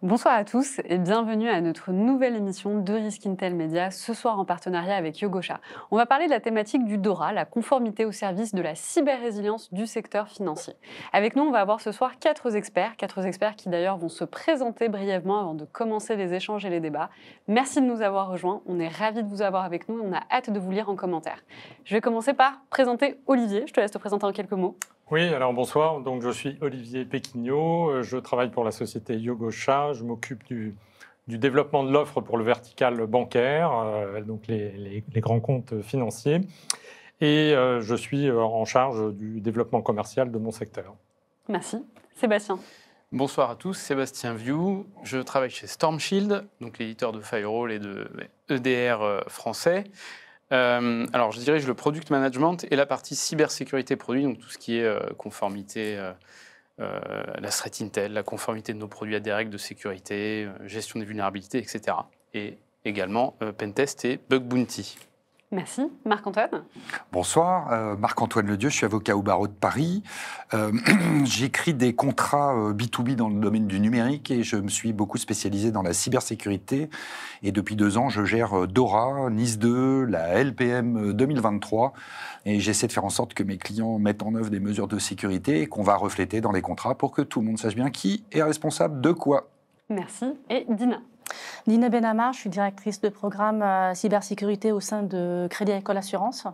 Bonsoir à tous et bienvenue à notre nouvelle émission de Risk Intel Media, ce soir en partenariat avec Yogosha. On va parler de la thématique du DORA, la conformité au service de la cyber-résilience du secteur financier. Avec nous, on va avoir ce soir quatre experts qui d'ailleurs vont se présenter brièvement avant de commencer les échanges et les débats. Merci de nous avoir rejoints, on est ravis de vous avoir avec nous et on a hâte de vous lire en commentaire. Je vais commencer par présenter Olivier, je te laisse te présenter en quelques mots. Oui, alors bonsoir, donc je suis Olivier Péquignot, je travaille pour la société Yogosha, je m'occupe du développement de l'offre pour le vertical bancaire, donc les grands comptes financiers, et je suis en charge du développement commercial de mon secteur. Merci. Sébastien. Bonsoir à tous, Sébastien View, je travaille chez Stormshield, donc l'éditeur de Firewall et de EDR français. Alors, je dirige le product management et la partie cybersécurité produit, donc tout ce qui est conformité, la threat intel, la conformité de nos produits à des règles de sécurité, gestion des vulnérabilités, etc. Et également pentest et bug bounty. Merci. Marc-Antoine. Bonsoir, Marc-Antoine Ledieu, je suis avocat au barreau de Paris. J'écris des contrats B2B dans le domaine du numérique et je me suis beaucoup spécialisé dans la cybersécurité. Et depuis 2 ans, je gère DORA, NIS2, la LPM 2023. Et j'essaie de faire en sorte que mes clients mettent en œuvre des mesures de sécurité et qu'on va refléter dans les contrats pour que tout le monde sache bien qui est responsable de quoi. Merci. Et Dina. Dina Benamar, je suis directrice de programme cybersécurité au sein de Crédit Agricole Assurance.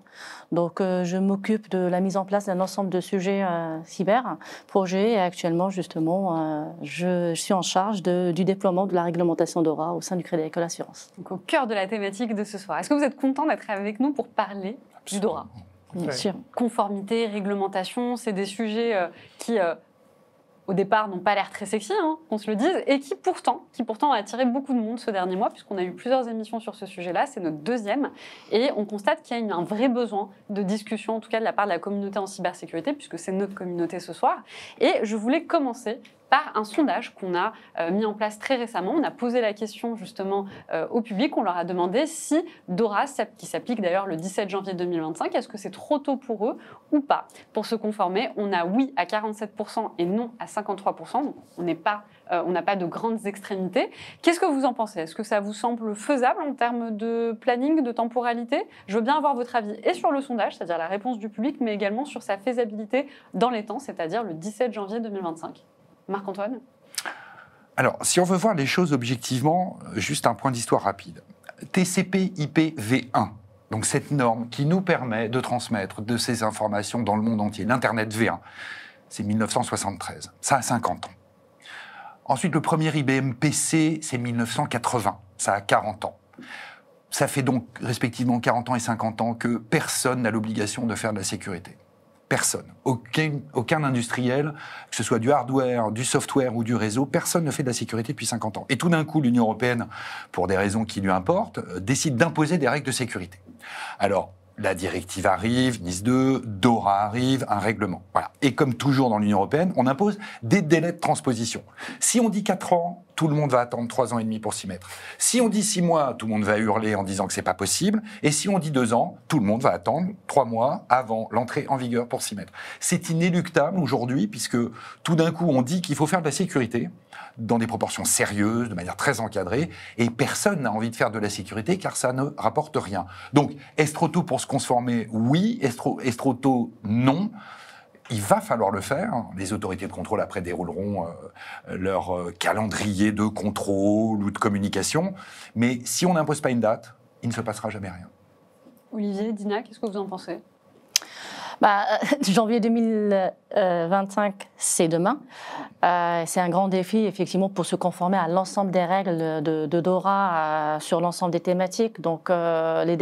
Donc, je m'occupe de la mise en place d'un ensemble de sujets cyber, projets, et actuellement, justement, je suis en charge du déploiement de la réglementation DORA au sein du Crédit Agricole Assurance. Donc, au cœur de la thématique de ce soir. Est-ce que vous êtes content d'être avec nous pour parler du DORA ? Bien sûr. Conformité, réglementation, c'est des sujets qui... au départ, n'ont pas l'air très sexy, qu'on se le dise, et qui pourtant ont attiré beaucoup de monde ce dernier mois, puisqu'on a eu plusieurs émissions sur ce sujet-là, c'est notre 2e, et on constate qu'il y a un vrai besoin de discussion, en tout cas de la part de la communauté en cybersécurité, puisque c'est notre communauté ce soir. Et je voulais commencer par un sondage qu'on a mis en place très récemment. On a posé la question justement au public, on leur a demandé si DORA, qui s'applique d'ailleurs le 17 janvier 2025, est-ce que c'est trop tôt pour eux ou pas pour se conformer? On a oui à 47% et non à 53%, donc on n'a pas de grandes extrémités. Qu'est-ce que vous en pensez? Est-ce que ça vous semble faisable en termes de planning, de temporalité? Je veux bien avoir votre avis et sur le sondage, c'est-à-dire la réponse du public, mais également sur sa faisabilité dans les temps, c'est-à-dire le 17 janvier 2025. Marc-Antoine? Alors, si on veut voir les choses objectivement, juste un point d'histoire rapide. TCP/IP V1, donc cette norme qui nous permet de transmettre de ces informations dans le monde entier, l'Internet V1, c'est 1973, ça a 50 ans. Ensuite, le premier IBM PC, c'est 1980, ça a 40 ans. Ça fait donc respectivement 40 ans et 50 ans que personne n'a l'obligation de faire de la sécurité. Personne. Aucun industriel, que ce soit du hardware, du software ou du réseau, personne ne fait de la sécurité depuis 50 ans. Et tout d'un coup, l'Union européenne, pour des raisons qui lui importent, décide d'imposer des règles de sécurité. Alors, la directive arrive, NIS2, DORA arrive, un règlement. Voilà. Et comme toujours dans l'Union européenne, on impose des délais de transposition. Si on dit 4 ans, tout le monde va attendre 3 ans et demi pour s'y mettre. Si on dit 6 mois, tout le monde va hurler en disant que c'est pas possible. Et si on dit 2 ans, tout le monde va attendre 3 mois avant l'entrée en vigueur pour s'y mettre. C'est inéluctable aujourd'hui, puisque tout d'un coup, on dit qu'il faut faire de la sécurité dans des proportions sérieuses, de manière très encadrée, et personne n'a envie de faire de la sécurité car ça ne rapporte rien. Donc, est-ce trop tôt pour se conformer? Oui. Est-ce trop tôt? Non. Il va falloir le faire. Les autorités de contrôle, après, dérouleront leur calendrier de contrôle ou de communication. Mais si on n'impose pas une date, il ne se passera jamais rien. Olivier, Dina, qu'est-ce que vous en pensez? Janvier 2025, c'est demain. C'est un grand défi, effectivement, pour se conformer à l'ensemble des règles de DORA sur l'ensemble des thématiques. Donc, les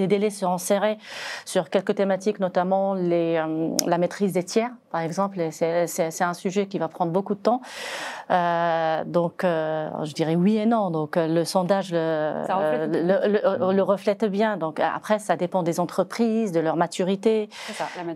délais seront serrés sur quelques thématiques, notamment la maîtrise des tiers, par exemple. C'est un sujet qui va prendre beaucoup de temps. Donc, je dirais oui et non. Donc, le sondage le reflète bien. Donc, après, ça dépend des entreprises, de leur maturité. C'est ça, la maturité.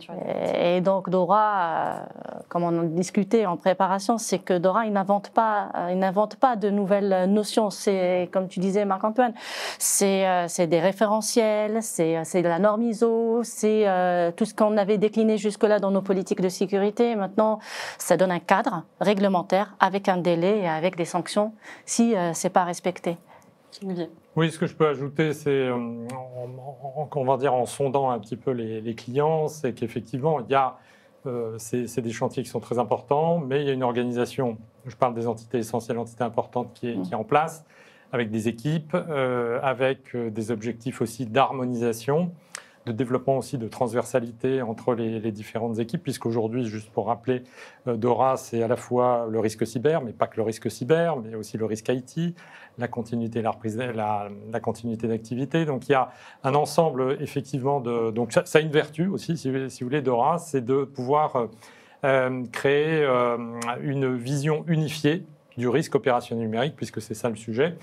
Et donc, DORA, comme on en discutait en préparation, c'est que DORA, il n'invente pas de nouvelles notions. C'est, comme tu disais, Marc-Antoine, c'est des référentiels, c'est de la norme ISO, c'est tout ce qu'on avait décliné jusque-là dans nos politiques de sécurité cybersécurité. Maintenant, ça donne un cadre réglementaire avec un délai et avec des sanctions si ce n'est pas respecté. Olivier. Oui, ce que je peux ajouter, c'est, on va dire, en sondant un petit peu les clients, c'est qu'effectivement, il y a, c'est des chantiers qui sont très importants, mais il y a une organisation, je parle des entités essentielles, entités importantes qui est en place, avec des équipes, avec des objectifs aussi d'harmonisation, de développement aussi de transversalité entre les différentes équipes, puisqu'aujourd'hui, juste pour rappeler, DORA, c'est à la fois le risque cyber, mais pas que le risque cyber, mais aussi le risque IT, la continuité, la continuité d'activité. Donc il y a un ensemble, effectivement, donc ça a une vertu aussi, si vous voulez, DORA, c'est de pouvoir créer une vision unifiée du risque opérationnel numérique, puisque c'est ça le sujet.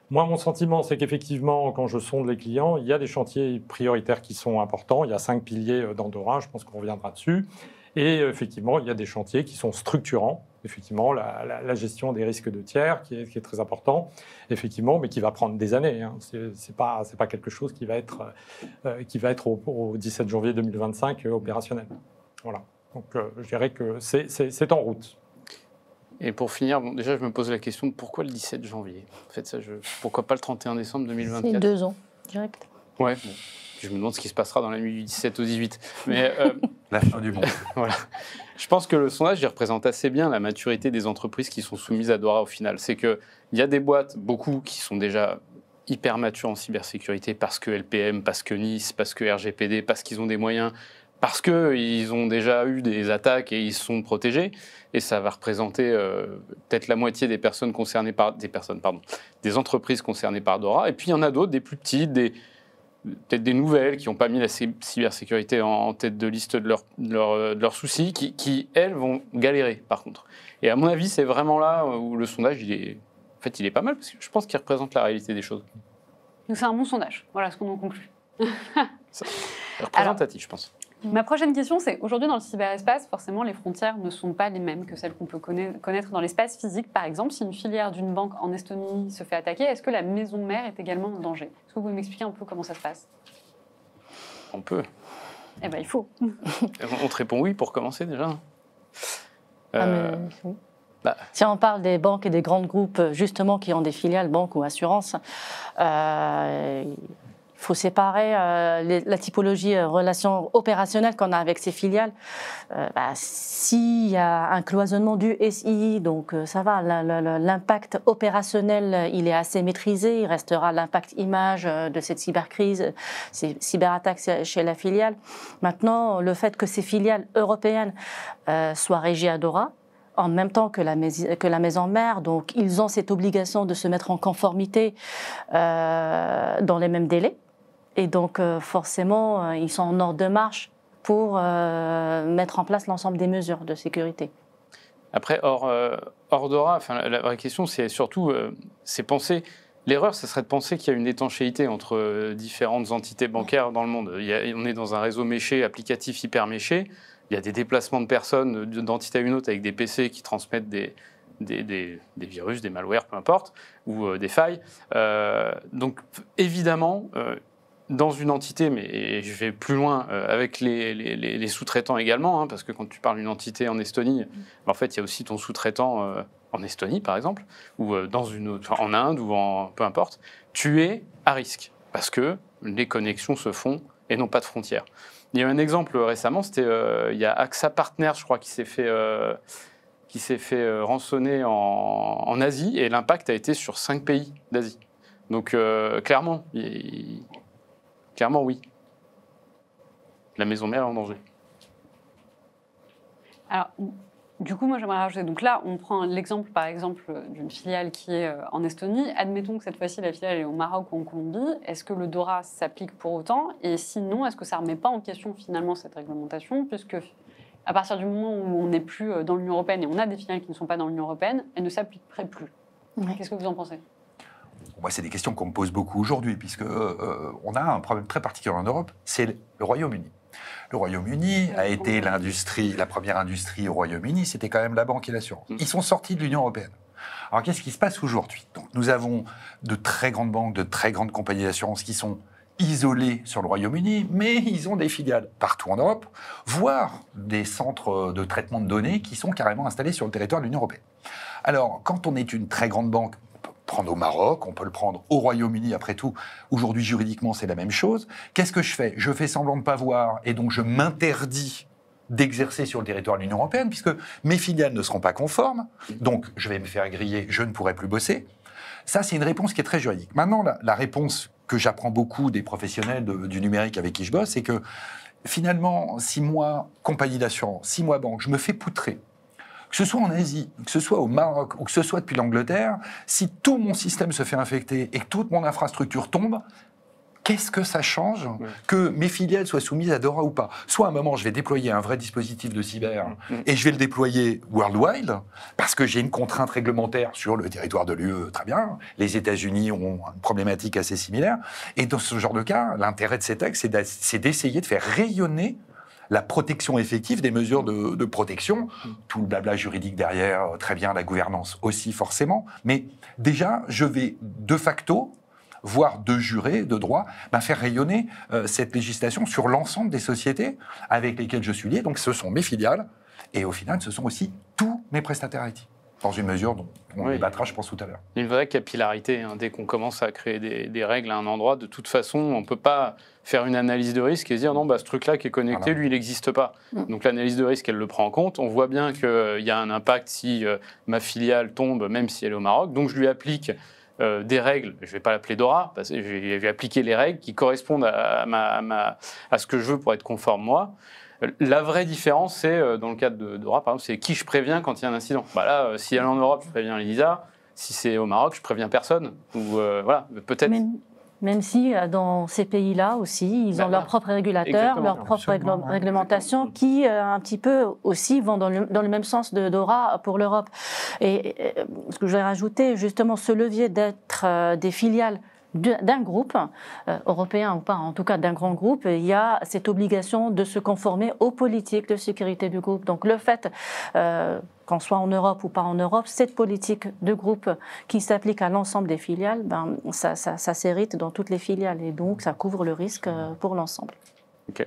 Moi, mon sentiment, c'est qu'effectivement, quand je sonde les clients, il y a des chantiers prioritaires qui sont importants. Il y a 5 piliers dans DORA, je pense qu'on reviendra dessus. Et effectivement, il y a des chantiers qui sont structurants. Effectivement, la gestion des risques de tiers, qui est très important, effectivement, mais qui va prendre des années. Hein. C'est pas quelque chose qui va être au 17 janvier 2025 opérationnel. Voilà. Donc, je dirais que c'est en route. Et pour finir, bon, déjà, je me pose la question de pourquoi le 17 janvier. En fait, pourquoi pas le 31 décembre 2024 C'est 2 ans, direct. Ouais, bon. Je me demande ce qui se passera dans la nuit du 17 au 18. Mais, La fin du monde. voilà. Je pense que le sondage il représente assez bien la maturité des entreprises qui sont soumises à DORA au final. C'est qu'il y a des boîtes, beaucoup, qui sont déjà hyper matures en cybersécurité parce que LPM, parce que NIS, parce que RGPD, parce qu'ils ont des moyens, parce qu'ils ont déjà eu des attaques et ils sont protégés. Et ça va représenter peut-être la moitié des personnes concernées des entreprises concernées par DORA. Et puis il y en a d'autres, des plus petites, peut-être des nouvelles qui n'ont pas mis la cybersécurité en tête de liste de leurs soucis, qui, elles, vont galérer, par contre. Et à mon avis, c'est vraiment là où le sondage, il est pas mal, parce que je pense qu'il représente la réalité des choses. Donc c'est un bon sondage, voilà ce qu'on en conclut. C'est représentatif, je pense. Ma prochaine question, c'est aujourd'hui dans le cyberespace, forcément, les frontières ne sont pas les mêmes que celles qu'on peut connaître dans l'espace physique. Par exemple, si une filière d'une banque en Estonie se fait attaquer, est-ce que la maison mère est également en danger? Est-ce que vous pouvez m'expliquer un peu comment ça se passe? On peut. Eh bien, il faut. On te répond oui pour commencer déjà. Si on parle des banques et des grands groupes, justement, qui ont des filiales, banques ou assurances, il faut séparer la typologie relation opérationnelle qu'on a avec ces filiales. S'il y a un cloisonnement du SI, donc ça va, l'impact opérationnel, il est assez maîtrisé. Il restera l'impact image de cette cybercrise, ces cyberattaques chez la filiale. Maintenant, le fait que ces filiales européennes soient régies à DORA, en même temps que la maison mère, donc ils ont cette obligation de se mettre en conformité dans les mêmes délais. Et donc, forcément, ils sont en ordre de marche pour mettre en place l'ensemble des mesures de sécurité. Après, hors DORA, la vraie question, c'est surtout, c'est penser... L'erreur, ce serait de penser qu'il y a une étanchéité entre différentes entités bancaires dans le monde. On est dans un réseau méché, applicatif hyper méché. Il y a des déplacements de personnes d'entité à une autre avec des PC qui transmettent des virus, des malwares, peu importe, ou des failles. Donc, évidemment... dans une entité, mais je vais plus loin, avec les sous-traitants également, hein, parce que quand tu parles d'une entité en Estonie, en fait, il y a aussi ton sous-traitant en Estonie, par exemple, ou en Inde, ou peu importe, tu es à risque, parce que les connexions se font et n'ont pas de frontières. Il y a eu un exemple récemment, c'était il y a AXA Partners, je crois, qui s'est fait rançonner en Asie, et l'impact a été sur 5 pays d'Asie. Donc, clairement, oui. La maison mère est en danger. Alors, du coup, moi, j'aimerais rajouter. Donc là, on prend l'exemple, par exemple, d'une filiale qui est en Estonie. Admettons que cette fois-ci, la filiale est au Maroc ou en Colombie. Est-ce que le DORA s'applique pour autant? Et sinon, est-ce que ça ne remet pas en question, finalement, cette réglementation? Puisque, à partir du moment où on n'est plus dans l'Union européenne et on a des filiales qui ne sont pas dans l'Union européenne, elles ne s'appliqueraient plus. Oui. Qu'est-ce que vous en pensez? Moi, c'est des questions qu'on me pose beaucoup aujourd'hui, puisque on a un problème très particulier en Europe, c'est le Royaume-Uni. Le Royaume-Uni a été la première industrie au Royaume-Uni, c'était quand même la banque et l'assurance. Ils sont sortis de l'Union européenne. Alors, qu'est-ce qui se passe aujourd'hui? Donc, nous avons de très grandes banques, de très grandes compagnies d'assurance qui sont isolés sur le Royaume-Uni, mais ils ont des filiales partout en Europe, voire des centres de traitement de données qui sont carrément installés sur le territoire de l'Union européenne. Alors, quand on est une très grande banque, on peut le prendre au Maroc, on peut le prendre au Royaume-Uni, après tout, aujourd'hui juridiquement c'est la même chose. Qu'est-ce que je fais? Je fais semblant de ne pas voir et donc je m'interdis d'exercer sur le territoire de l'Union européenne puisque mes filiales ne seront pas conformes, donc je vais me faire griller, je ne pourrai plus bosser. Ça, c'est une réponse qui est très juridique. Maintenant, la réponse que j'apprends beaucoup des professionnels du numérique avec qui je bosse, c'est que finalement, 6 mois compagnie d'assurance, 6 mois banque, je me fais poutrer. Que ce soit en Asie, que ce soit au Maroc ou que ce soit depuis l'Angleterre, si tout mon système se fait infecter et que toute mon infrastructure tombe, qu'est-ce que ça change que mes filiales soient soumises à DORA ou pas? Soit à un moment, je vais déployer un vrai dispositif de cyber et je vais le déployer worldwide parce que j'ai une contrainte réglementaire sur le territoire de l'UE, très bien. Les États-Unis ont une problématique assez similaire. Et dans ce genre de cas, l'intérêt de ces textes, c'est d'essayer de faire rayonner la protection effective des mesures de protection, tout le blabla juridique derrière, très bien, la gouvernance aussi forcément. Mais déjà, je vais de facto voire de jurés, de droit, faire rayonner cette législation sur l'ensemble des sociétés avec lesquelles je suis lié. Donc ce sont mes filiales, et au final, ce sont aussi tous mes prestataires IT, dans une mesure dont on débattra, je pense, tout à l'heure. Il y a une vraie capillarité. Dès qu'on commence à créer des règles à un endroit, de toute façon, on ne peut pas faire une analyse de risque et se dire non, ce truc-là qui est connecté, lui, il n'existe pas. Donc l'analyse de risque, elle le prend en compte. On voit bien qu'il y a un impact si ma filiale tombe, même si elle est au Maroc. Donc je lui applique des règles, je ne vais pas l'appeler DORA, parce que je vais appliquer les règles qui correspondent à ce que je veux pour être conforme moi. La vraie différence, c'est, dans le cadre de DORA, par exemple, c'est qui je préviens quand il y a un incident. Là, si elle est en Europe, je préviens l'ELISA. Si c'est au Maroc, je préviens personne. Ou voilà, peut-être... Même si dans ces pays-là aussi, ils ont leurs propres régulateurs, leurs propres réglementations qui, un petit peu aussi, vont dans le même sens de DORA pour l'Europe. Et ce que je vais rajouter, justement, ce levier d'être des filiales d'un groupe, européen ou pas, en tout cas d'un grand groupe, il y a cette obligation de se conformer aux politiques de sécurité du groupe. Donc le fait qu'on soit en Europe ou pas en Europe, cette politique de groupe qui s'applique à l'ensemble des filiales, ça s'hérite dans toutes les filiales et donc ça couvre le risque pour l'ensemble. Ok.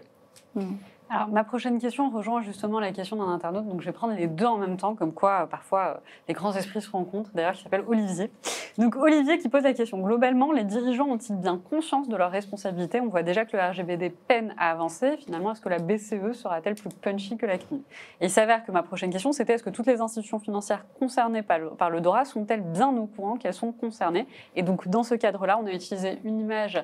Alors, ma prochaine question rejoint justement la question d'un internaute, donc je vais prendre les deux en même temps, comme quoi parfois les grands esprits se rencontrent, d'ailleurs qui s'appelle Olivier. Donc Olivier qui pose la question, globalement, les dirigeants ont-ils bien conscience de leurs responsabilités? On voit déjà que le RGPD peine à avancer, finalement, est-ce que la BCE sera-t-elle plus punchy que la CNIL? Et il s'avère que ma prochaine question, c'était est-ce que toutes les institutions financières concernées par le DORA sont-elles bien au courant qu'elles sont concernées? Et donc dans ce cadre-là, on a utilisé une image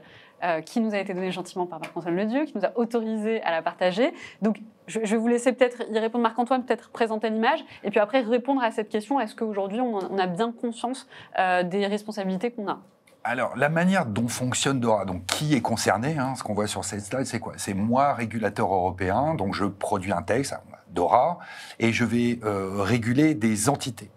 qui nous a été donnée gentiment par Marc-Antoine Ledieu, qui nous a autorisé à la partager. Donc, je vais vous laisser peut-être y répondre, Marc-Antoine, peut-être présenter l'image, et puis après répondre à cette question, est-ce qu'aujourd'hui, on a bien conscience des responsabilités qu'on a? Alors, la manière dont fonctionne DORA, donc qui est concerné, ce qu'on voit sur cette slide, c'est quoi? C'est moi, régulateur européen, donc je produis un texte, DORA, et je vais réguler des entités.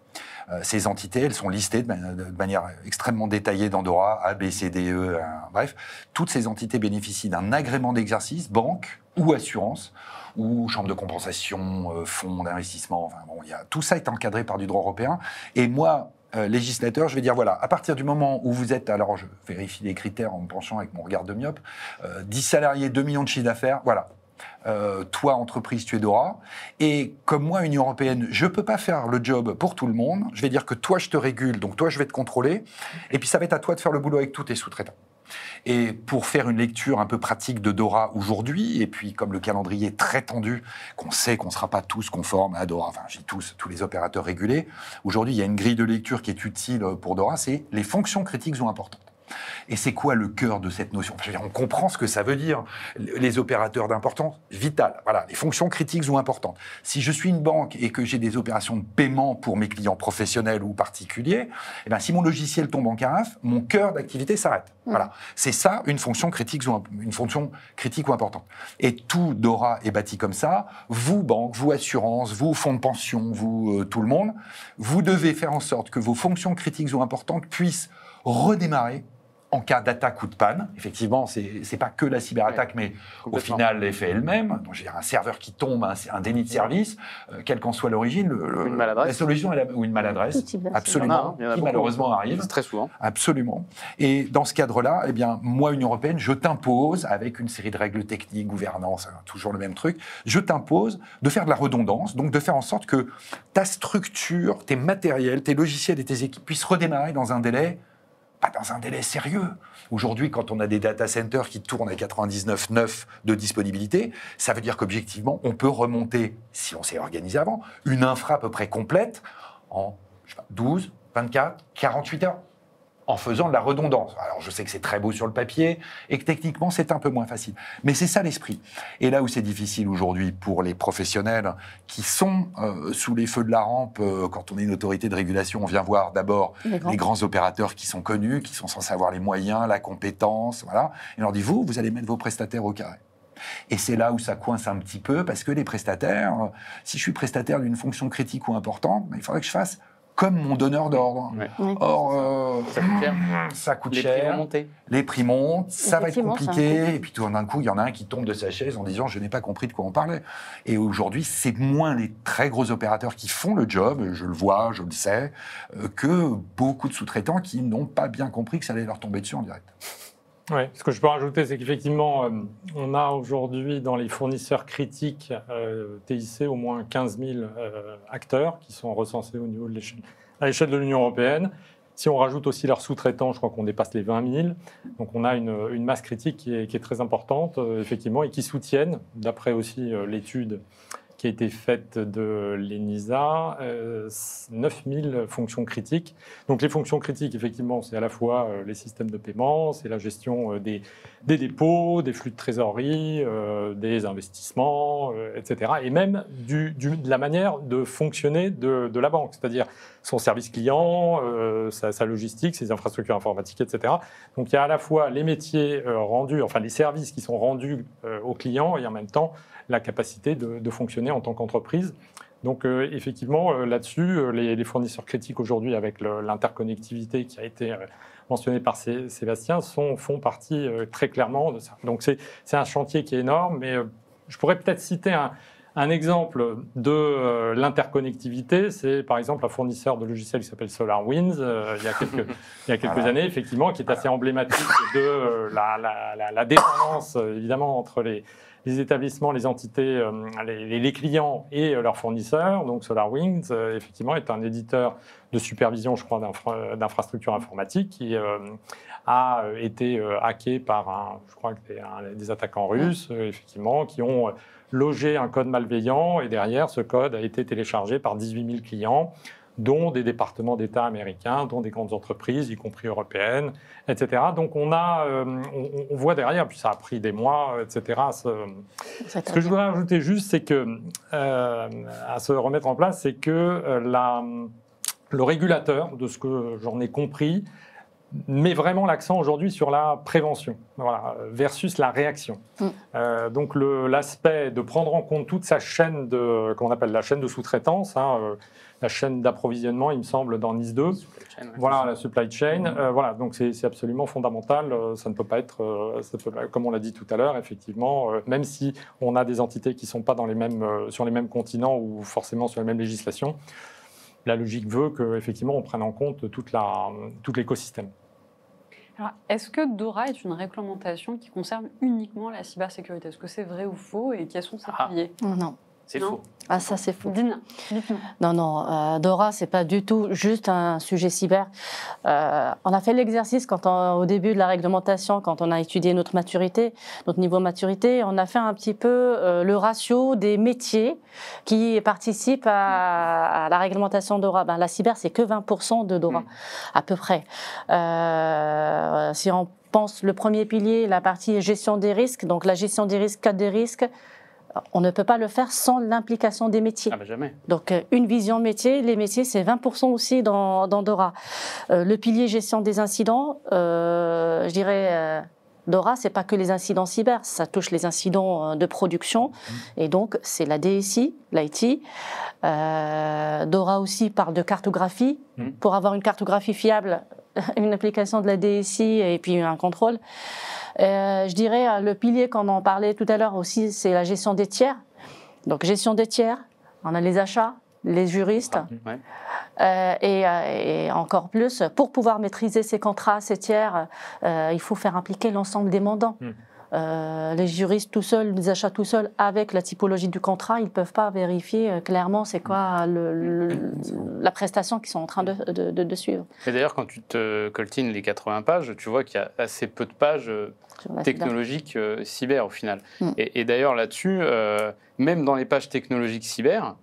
Ces entités, elles sont listées de manière extrêmement détaillée dans DORA, A, B, C, D, E, bref. Toutes ces entités bénéficient d'un agrément d'exercice, banque ou assurance, ou chambre de compensation, fonds d'investissement. Tout ça est encadré par du droit européen. Et moi, législateur, je vais dire, voilà, à partir du moment où vous êtes, alors je vérifie les critères en me penchant avec mon regard de myope, 10 salariés, 2 millions de chiffre d'affaires, voilà. Toi, entreprise, tu es DORA. Et comme moi, Union européenne, je ne peux pas faire le job pour tout le monde. Je vais dire que toi, je te régule, donc toi, je vais te contrôler. Et puis, ça va être à toi de faire le boulot avec tous tes sous-traitants. Et pour faire une lecture un peu pratique de DORA aujourd'hui, et puis comme le calendrier est très tendu, qu'on sait qu'on ne sera pas tous conformes à DORA, j'ai tous les opérateurs régulés, aujourd'hui, il y a une grille de lecture qui est utile pour DORA, c'est les fonctions critiques ou importantes. Et c'est quoi le cœur de cette notion? On comprend ce que ça veut dire, les opérateurs d'importance vitale, voilà, les fonctions critiques ou importantes. Si je suis une banque et que j'ai des opérations de paiement pour mes clients professionnels ou particuliers, si mon logiciel tombe en carafe, mon cœur d'activité s'arrête. Voilà, c'est ça une fonction critique ou importante. Et tout DORA est bâti comme ça. Vous, banque, vous, assurance, vous, fonds de pension, vous, tout le monde, vous devez faire en sorte que vos fonctions critiques ou importantes puissent redémarrer en cas d'attaque ou de panne. Effectivement, c'est pas que la cyberattaque, mais au final, l'effet est le même. Donc, je veux dire, un serveur qui tombe, un déni de service, quelle qu'en soit l'origine, la solution est ou une maladresse, absolument, qui malheureusement arrive. Très souvent. Absolument. Et dans ce cadre-là, eh bien, moi, Union européenne, je t'impose, avec une série de règles techniques, gouvernance, toujours le même truc, je t'impose de faire de la redondance, donc de faire en sorte que ta structure, tes matériels, tes logiciels et tes équipes puissent redémarrer dans un délai sérieux. Aujourd'hui, quand on a des data centers qui tournent à 99,9 de disponibilité, ça veut dire qu'objectivement, on peut remonter, si on s'est organisé avant, une infra à peu près complète en 12, 24, 48 heures, en faisant de la redondance. Alors, je sais que c'est très beau sur le papier et que techniquement, c'est un peu moins facile. Mais c'est ça l'esprit. Et là où c'est difficile aujourd'hui pour les professionnels qui sont sous les feux de la rampe, quand on est une autorité de régulation, on vient voir d'abord les grands opérateurs qui sont connus, qui sont censés avoir les moyens, la compétence, voilà. Et on leur dit, vous allez mettre vos prestataires au carré. Et c'est là où ça coince un petit peu, parce que les prestataires, si je suis prestataire d'une fonction critique ou importante, il faudrait que je fasse comme mon donneur d'ordre. Ouais. Or, ça coûte cher. Les prix montent, ça va être compliqué. Et puis tout d'un coup, il y en a un qui tombe de sa chaise en disant « je n'ai pas compris de quoi on parlait ». Et aujourd'hui, c'est moins les très gros opérateurs qui font le job, je le vois, je le sais, que beaucoup de sous-traitants qui n'ont pas bien compris que ça allait leur tomber dessus en direct. Oui, ce que je peux rajouter, c'est qu'effectivement, on a aujourd'hui dans les fournisseurs critiques TIC au moins 15 000 acteurs qui sont recensés au niveau à l'échelle de l'Union européenne. Si on rajoute aussi leurs sous-traitants, je crois qu'on dépasse les 20 000. Donc on a une masse critique qui est très importante, effectivement, et qui soutiennent, d'après aussi l'étude qui a été faite de l'ENISA, 9000 fonctions critiques. Donc les fonctions critiques, effectivement, c'est à la fois les systèmes de paiement, c'est la gestion des dépôts, des flux de trésorerie, des investissements, etc. Et même de la manière de fonctionner de la banque, c'est-à-dire son service client, sa logistique, ses infrastructures informatiques, etc. Donc il y a à la fois les métiers rendus, enfin les services qui sont rendus aux clients et en même temps la capacité de fonctionner en tant qu'entreprise. Donc effectivement, là-dessus, les fournisseurs critiques aujourd'hui, avec l'interconnectivité qui a été mentionnée par Sébastien, font partie très clairement de ça. Donc c'est un chantier qui est énorme, mais je pourrais peut-être citer un exemple de l'interconnectivité. C'est par exemple un fournisseur de logiciels qui s'appelle SolarWinds, il y a quelques années, effectivement, qui est assez emblématique de la dépendance, évidemment, entre les établissements, les entités, les clients et leurs fournisseurs. Donc SolarWinds, effectivement, est un éditeur de supervision, je crois, d'infrastructures informatiques qui a été hacké par je crois que des attaquants russes, effectivement, qui ont logé un code malveillant et derrière, ce code a été téléchargé par 18 000 clients, dont des départements d'État américains, dont des grandes entreprises, y compris européennes, etc. Donc on voit derrière, puis ça a pris des mois, etc. Ce que je voudrais ajouter juste, c'est que, à se remettre en place, c'est que le régulateur, de ce que j'en ai compris, met vraiment l'accent aujourd'hui sur la prévention, voilà, versus la réaction. Donc l'aspect de prendre en compte toute sa chaîne qu'on appelle la chaîne de sous-traitance, la chaîne d'approvisionnement, il me semble, dans NIS 2. Voilà, la supply chain. Voilà, donc c'est absolument fondamental. Ça ne peut pas être, comme on l'a dit tout à l'heure, effectivement, même si on a des entités qui ne sont pas sur les mêmes continents ou forcément sur les mêmes législations, la logique veut qu'effectivement on prenne en compte tout l'écosystème. Alors, est-ce que DORA est une réglementation qui concerne uniquement la cybersécurité? Est-ce que c'est vrai ou faux et quels sont ses piliers? Non. C'est faux. Ah, ça, c'est faux. Dina, dites-nous. Non, DORA, c'est pas du tout juste un sujet cyber. On a fait l'exercice au début de la réglementation, quand on a étudié notre niveau de maturité, on a fait un petit peu le ratio des métiers qui participent à la réglementation DORA. La cyber, c'est que 20% de DORA, à peu près. Si on pense le premier pilier, la partie gestion des risques, donc la gestion des risques, cadre des risques, on ne peut pas le faire sans l'implication des métiers. Ah ben jamais. Donc, une vision métier, les métiers, c'est 20% aussi dans DORA. Le pilier gestion des incidents, je dirais, DORA, c'est pas que les incidents cyber, ça touche les incidents de production. Et donc, c'est la DSI, l'IT. DORA aussi parle de cartographie. Pour avoir une cartographie fiable, une application de la DSI et puis un contrôle. Je dirais, le pilier, comme on en parlait tout à l'heure aussi, c'est la gestion des tiers. Donc, gestion des tiers, on a les achats, les juristes, Ouais. et encore plus, pour pouvoir maîtriser ces contrats, ces tiers, il faut faire impliquer l'ensemble des mandants. Les juristes tout seuls, les achats tout seuls, avec la typologie du contrat, ils ne peuvent pas vérifier clairement c'est quoi la prestation qu'ils sont en train de suivre. Et d'ailleurs, quand tu te coltines les 80 pages, tu vois qu'il y a assez peu de pages technologiques cyber au final. Et d'ailleurs, là-dessus, même dans les pages technologiques cyber,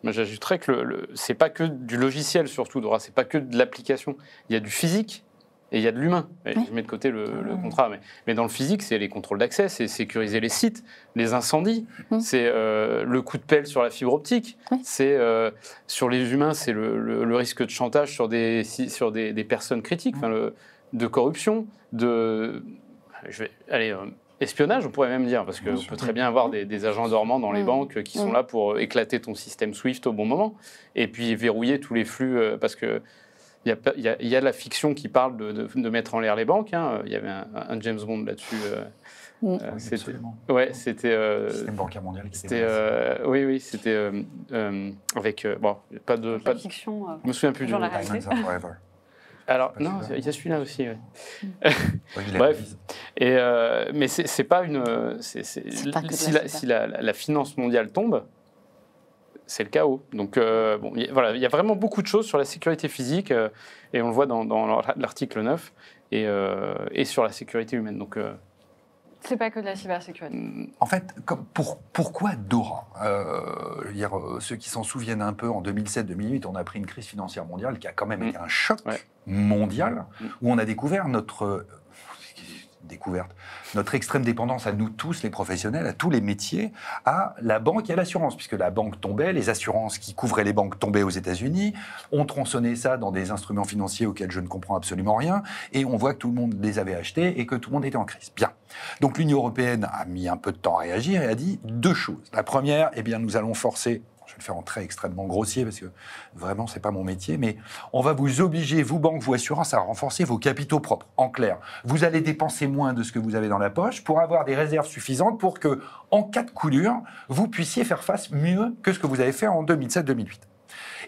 moi, j'ajouterais que c'est pas que du logiciel surtout, Dora, c'est pas que de l'application. Il y a du physique et il y a de l'humain. Je mets de côté le contrat, mais dans le physique, c'est les contrôles d'accès, c'est sécuriser les sites, les incendies, c'est le coup de pelle sur la fibre optique, c'est sur les humains, c'est le risque de chantage sur des personnes critiques, de corruption, espionnage, on pourrait même dire, parce qu'on peut très bien avoir des agents dormants dans les banques qui sont là pour éclater ton système SWIFT au bon moment, et puis verrouiller tous les flux, parce que il y a la fiction qui parle de mettre en l'air les banques. Il y avait un James Bond là-dessus. C'était système bancaire mondial. Oui, c'était avec pas de fiction. Je me souviens plus du nom. Alors non, il y a celui-là aussi. Bref, mais c'est pas une. Si la finance mondiale tombe, c'est le chaos. Donc, il y a vraiment beaucoup de choses sur la sécurité physique, et on le voit dans l'article 9, et sur la sécurité humaine. Donc, c'est pas que de la cybersécurité. En fait, pourquoi Dora ceux qui s'en souviennent un peu, en 2007-2008, on a pris une crise financière mondiale qui a quand même été un choc mondial, où on a découvert notre extrême dépendance à nous tous, les professionnels, à tous les métiers, à la banque et à l'assurance, puisque la banque tombait, les assurances qui couvraient les banques tombaient aux États-Unis, on tronçonnait ça dans des instruments financiers auxquels je ne comprends absolument rien, et on voit que tout le monde les avait achetés et que tout le monde était en crise. Bien. Donc l'Union européenne a mis un peu de temps à réagir et a dit deux choses. La première, nous allons forcer... Je vais le faire en trait extrêmement grossier parce que vraiment, ce n'est pas mon métier, mais on va vous obliger, vous banques, vous assurances, à renforcer vos capitaux propres. En clair, vous allez dépenser moins de ce que vous avez dans la poche pour avoir des réserves suffisantes pour que, en cas de coup dur, vous puissiez faire face mieux que ce que vous avez fait en 2007-2008.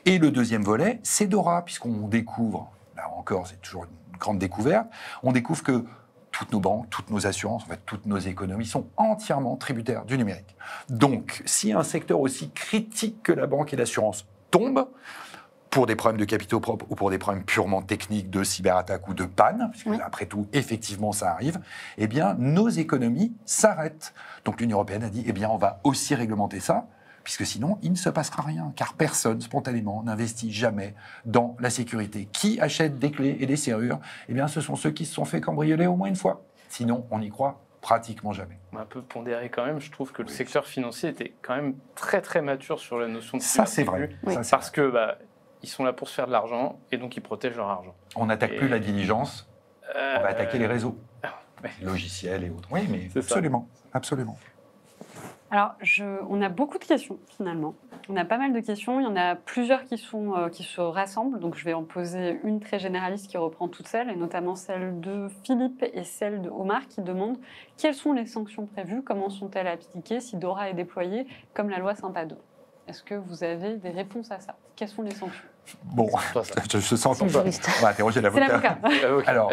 Et le deuxième volet, c'est Dora, puisqu'on découvre, là encore, c'est toujours une grande découverte, on découvre que toutes nos banques, toutes nos assurances, en fait, toutes nos économies sont entièrement tributaires du numérique. Donc, si un secteur aussi critique que la banque et l'assurance tombe, pour des problèmes de capitaux propres ou pour des problèmes purement techniques de cyberattaque ou de panne, parce que après tout, effectivement, ça arrive, nos économies s'arrêtent. Donc, l'Union européenne a dit, on va aussi réglementer ça, puisque sinon, il ne se passera rien, car personne, spontanément, n'investit jamais dans la sécurité. Qui achète des clés et des serrures ? Ce sont ceux qui se sont fait cambrioler au moins une fois. Sinon, on n'y croit pratiquement jamais. Un peu pondéré quand même, je trouve que le secteur financier était quand même très très mature sur la notion de ça, c'est vrai. Parce que ils sont là pour se faire de l'argent, et donc ils protègent leur argent. On n'attaque plus la diligence, on va attaquer les réseaux, logiciels et autres. Oui, mais absolument, absolument. Alors, on a beaucoup de questions, finalement. On a pas mal de questions. Il y en a plusieurs qui se rassemblent. Donc, je vais en poser une très généraliste qui reprend toutes celles, et notamment celle de Philippe et celle de Omar, qui demandent quelles sont les sanctions prévues, comment sont-elles appliquées si Dora est déployée, comme la loi Sympa 2. Est-ce que vous avez des réponses à ça ? Quelles sont les sanctions ? Bon, je sens qu'on va interroger l'avocat. Alors,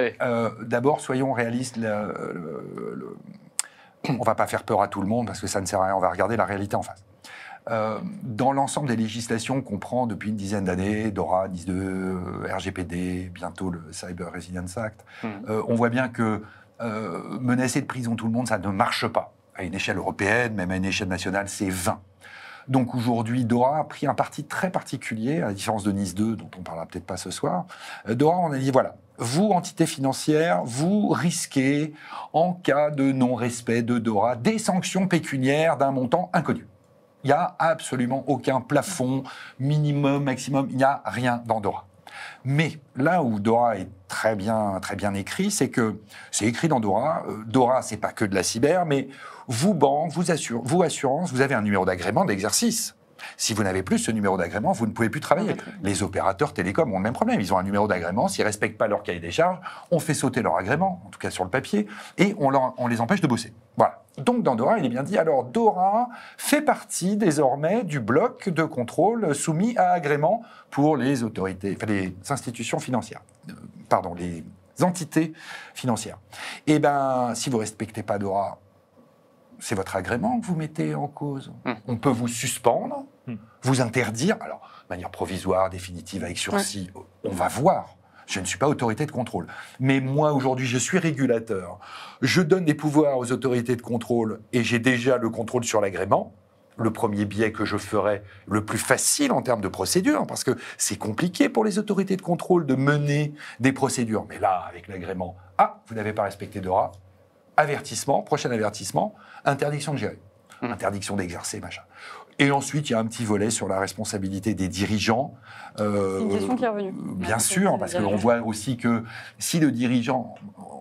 d'abord, soyons réalistes. On ne va pas faire peur à tout le monde parce que ça ne sert à rien, on va regarder la réalité en face. Dans l'ensemble des législations qu'on prend depuis une dizaine d'années, DORA, NIS2, RGPD, bientôt le Cyber Resilience Act, on voit bien que menacer de prison tout le monde, ça ne marche pas. À une échelle européenne, même à une échelle nationale, c'est vain. Donc aujourd'hui, DORA a pris un parti très particulier, à la différence de NIS2, dont on ne parlera peut-être pas ce soir. DORA, on a dit, voilà, vous, entité financière, vous risquez, en cas de non-respect de DORA, des sanctions pécuniaires d'un montant inconnu. Il n'y a absolument aucun plafond, minimum, maximum, il n'y a rien dans DORA. Mais là où DORA est très bien écrit, c'est que c'est écrit dans DORA. DORA, c'est pas que de la cyber, mais vous banques, vous assurances, vous avez un numéro d'agrément d'exercice. Si vous n'avez plus ce numéro d'agrément, vous ne pouvez plus travailler. Les opérateurs télécoms ont le même problème. Ils ont un numéro d'agrément. S'ils ne respectent pas leur cahier des charges, on fait sauter leur agrément, en tout cas sur le papier, et on les empêche de bosser. Voilà. Donc, dans DORA, il est bien dit, alors DORA fait partie désormais du bloc de contrôle soumis à agrément pour les autorités, enfin les institutions financières. Les entités financières. Eh bien, si vous ne respectez pas DORA, c'est votre agrément que vous mettez en cause. On peut vous suspendre, vous interdire, alors, de manière provisoire, définitive, avec sursis, on va voir. Je ne suis pas autorité de contrôle. Mais moi, aujourd'hui, je suis régulateur. Je donne des pouvoirs aux autorités de contrôle et j'ai déjà le contrôle sur l'agrément. Le premier biais que je ferai, le plus facile en termes de procédure, parce que c'est compliqué pour les autorités de contrôle de mener des procédures. Mais là, avec l'agrément, vous n'avez pas respecté DORA, avertissement, prochain avertissement, interdiction de gérer, interdiction d'exercer, machin. Et ensuite, il y a un petit volet sur la responsabilité des dirigeants. C'est une question qui est revenue. Bien sûr, parce qu'on voit aussi que si le dirigeant,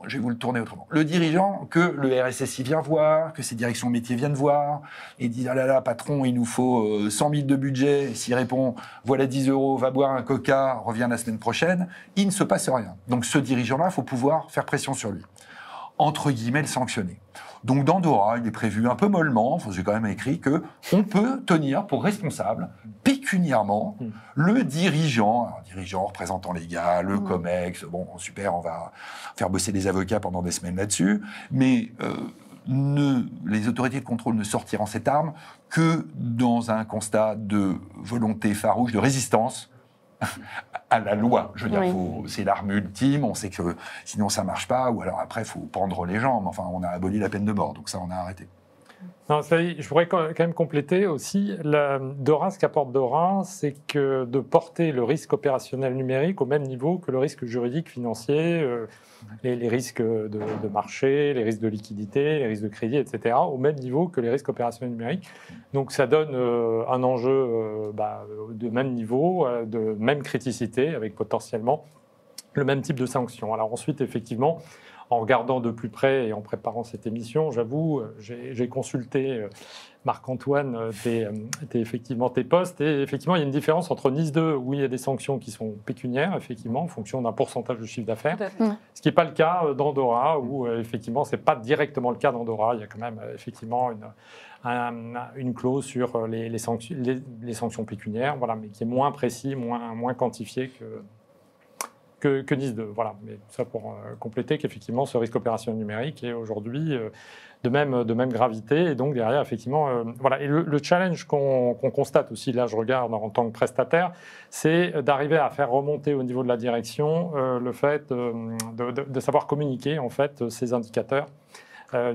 je vais vous le tourner autrement, le dirigeant que le RSSI vient voir, que ses directions métiers viennent voir, et dit « Ah là là, patron, il nous faut 100 000 de budget », s'il répond « Voilà 10 €, va boire un coca, reviens la semaine prochaine », il ne se passe rien. Donc ce dirigeant-là, il faut pouvoir faire pression sur lui. Entre guillemets, le sanctionner. Donc dans DORA, il est prévu un peu mollement, j'ai quand même écrit qu'on peut tenir pour responsable, pécuniairement, le dirigeant représentant légal, le COMEX, bon super, on va faire bosser des avocats pendant des semaines là-dessus, mais les autorités de contrôle ne sortiront cette arme que dans un constat de volonté farouche, de résistance à la loi. Je veux dire, c'est l'arme ultime, on sait que sinon ça ne marche pas, ou alors après, il faut pendre les gens. Enfin, on a aboli la peine de mort, donc ça, on a arrêté. Non, je pourrais quand même compléter aussi. DORA, ce qu'apporte DORA, c'est que de porter le risque opérationnel numérique au même niveau que le risque juridique financier, les risques de marché, les risques de liquidité, les risques de crédit, etc., au même niveau que les risques opérationnels numériques. Donc ça donne un enjeu de même niveau, de même criticité, avec potentiellement le même type de sanctions. Alors ensuite, effectivement, en regardant de plus près et en préparant cette émission, j'avoue, j'ai consulté, Marc-Antoine, effectivement tes postes. Et effectivement, il y a une différence entre NIS 2, où il y a des sanctions qui sont pécuniaires, effectivement, en fonction d'un pourcentage de chiffre d'affaires. Ce qui n'est pas le cas dans DORA, où effectivement, ce n'est pas directement le cas dans DORA. Il y a quand même effectivement une clause sur les sanctions pécuniaires, voilà, mais qui est moins précis, moins quantifié que NIS 2. Voilà. Mais ça pour compléter qu'effectivement, ce risque opérationnel numérique est aujourd'hui de même gravité. Et donc, derrière, effectivement, voilà. Et le challenge qu'on constate aussi, là, je regarde en tant que prestataire, c'est d'arriver à faire remonter au niveau de la direction le fait de savoir communiquer, en fait, ces indicateurs.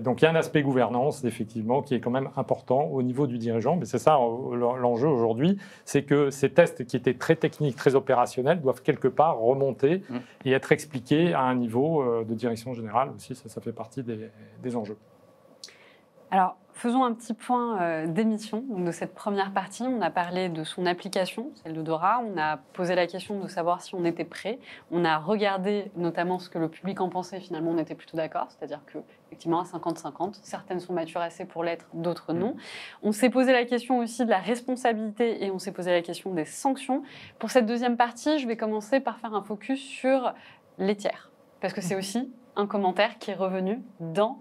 Donc, il y a un aspect gouvernance, effectivement, qui est quand même important au niveau du dirigeant. Mais c'est ça l'enjeu aujourd'hui, c'est que ces tests qui étaient très techniques, très opérationnels, doivent quelque part remonter et être expliqués à un niveau de direction générale aussi. Ça fait partie des enjeux. Alors, faisons un petit point d'émission de cette première partie. On a parlé de son application, celle de DORA. On a posé la question de savoir si on était prêt. On a regardé notamment ce que le public en pensait. Finalement, on était plutôt d'accord. C'est-à-dire qu'effectivement, à 50-50, certaines sont matures assez pour l'être, d'autres non. On s'est posé la question aussi de la responsabilité et on s'est posé la question des sanctions. Pour cette deuxième partie, je vais commencer par faire un focus sur les tiers. Parce que c'est aussi un commentaire qui est revenu dans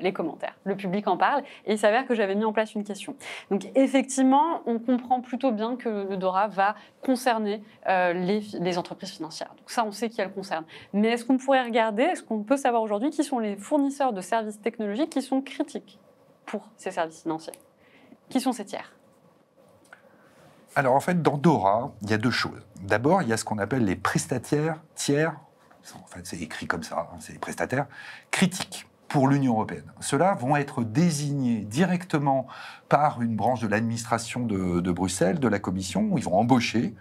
les commentaires. Le public en parle et il s'avère que j'avais mis en place une question. Donc effectivement, on comprend plutôt bien que le DORA va concerner les entreprises financières. Donc ça, on sait qui elles concernent. Mais est-ce qu'on pourrait regarder, est-ce qu'on peut savoir aujourd'hui qui sont les fournisseurs de services technologiques qui sont critiques pour ces services financiers? Qui sont ces tiers? Alors en fait, dans DORA, il y a deux choses. D'abord, il y a ce qu'on appelle les prestataires tiers, en fait c'est écrit comme ça, c'est les prestataires critiques pour l'Union européenne. Ceux-là vont être désignés directement par une branche de l'administration de Bruxelles, de la Commission, où ils vont embaucher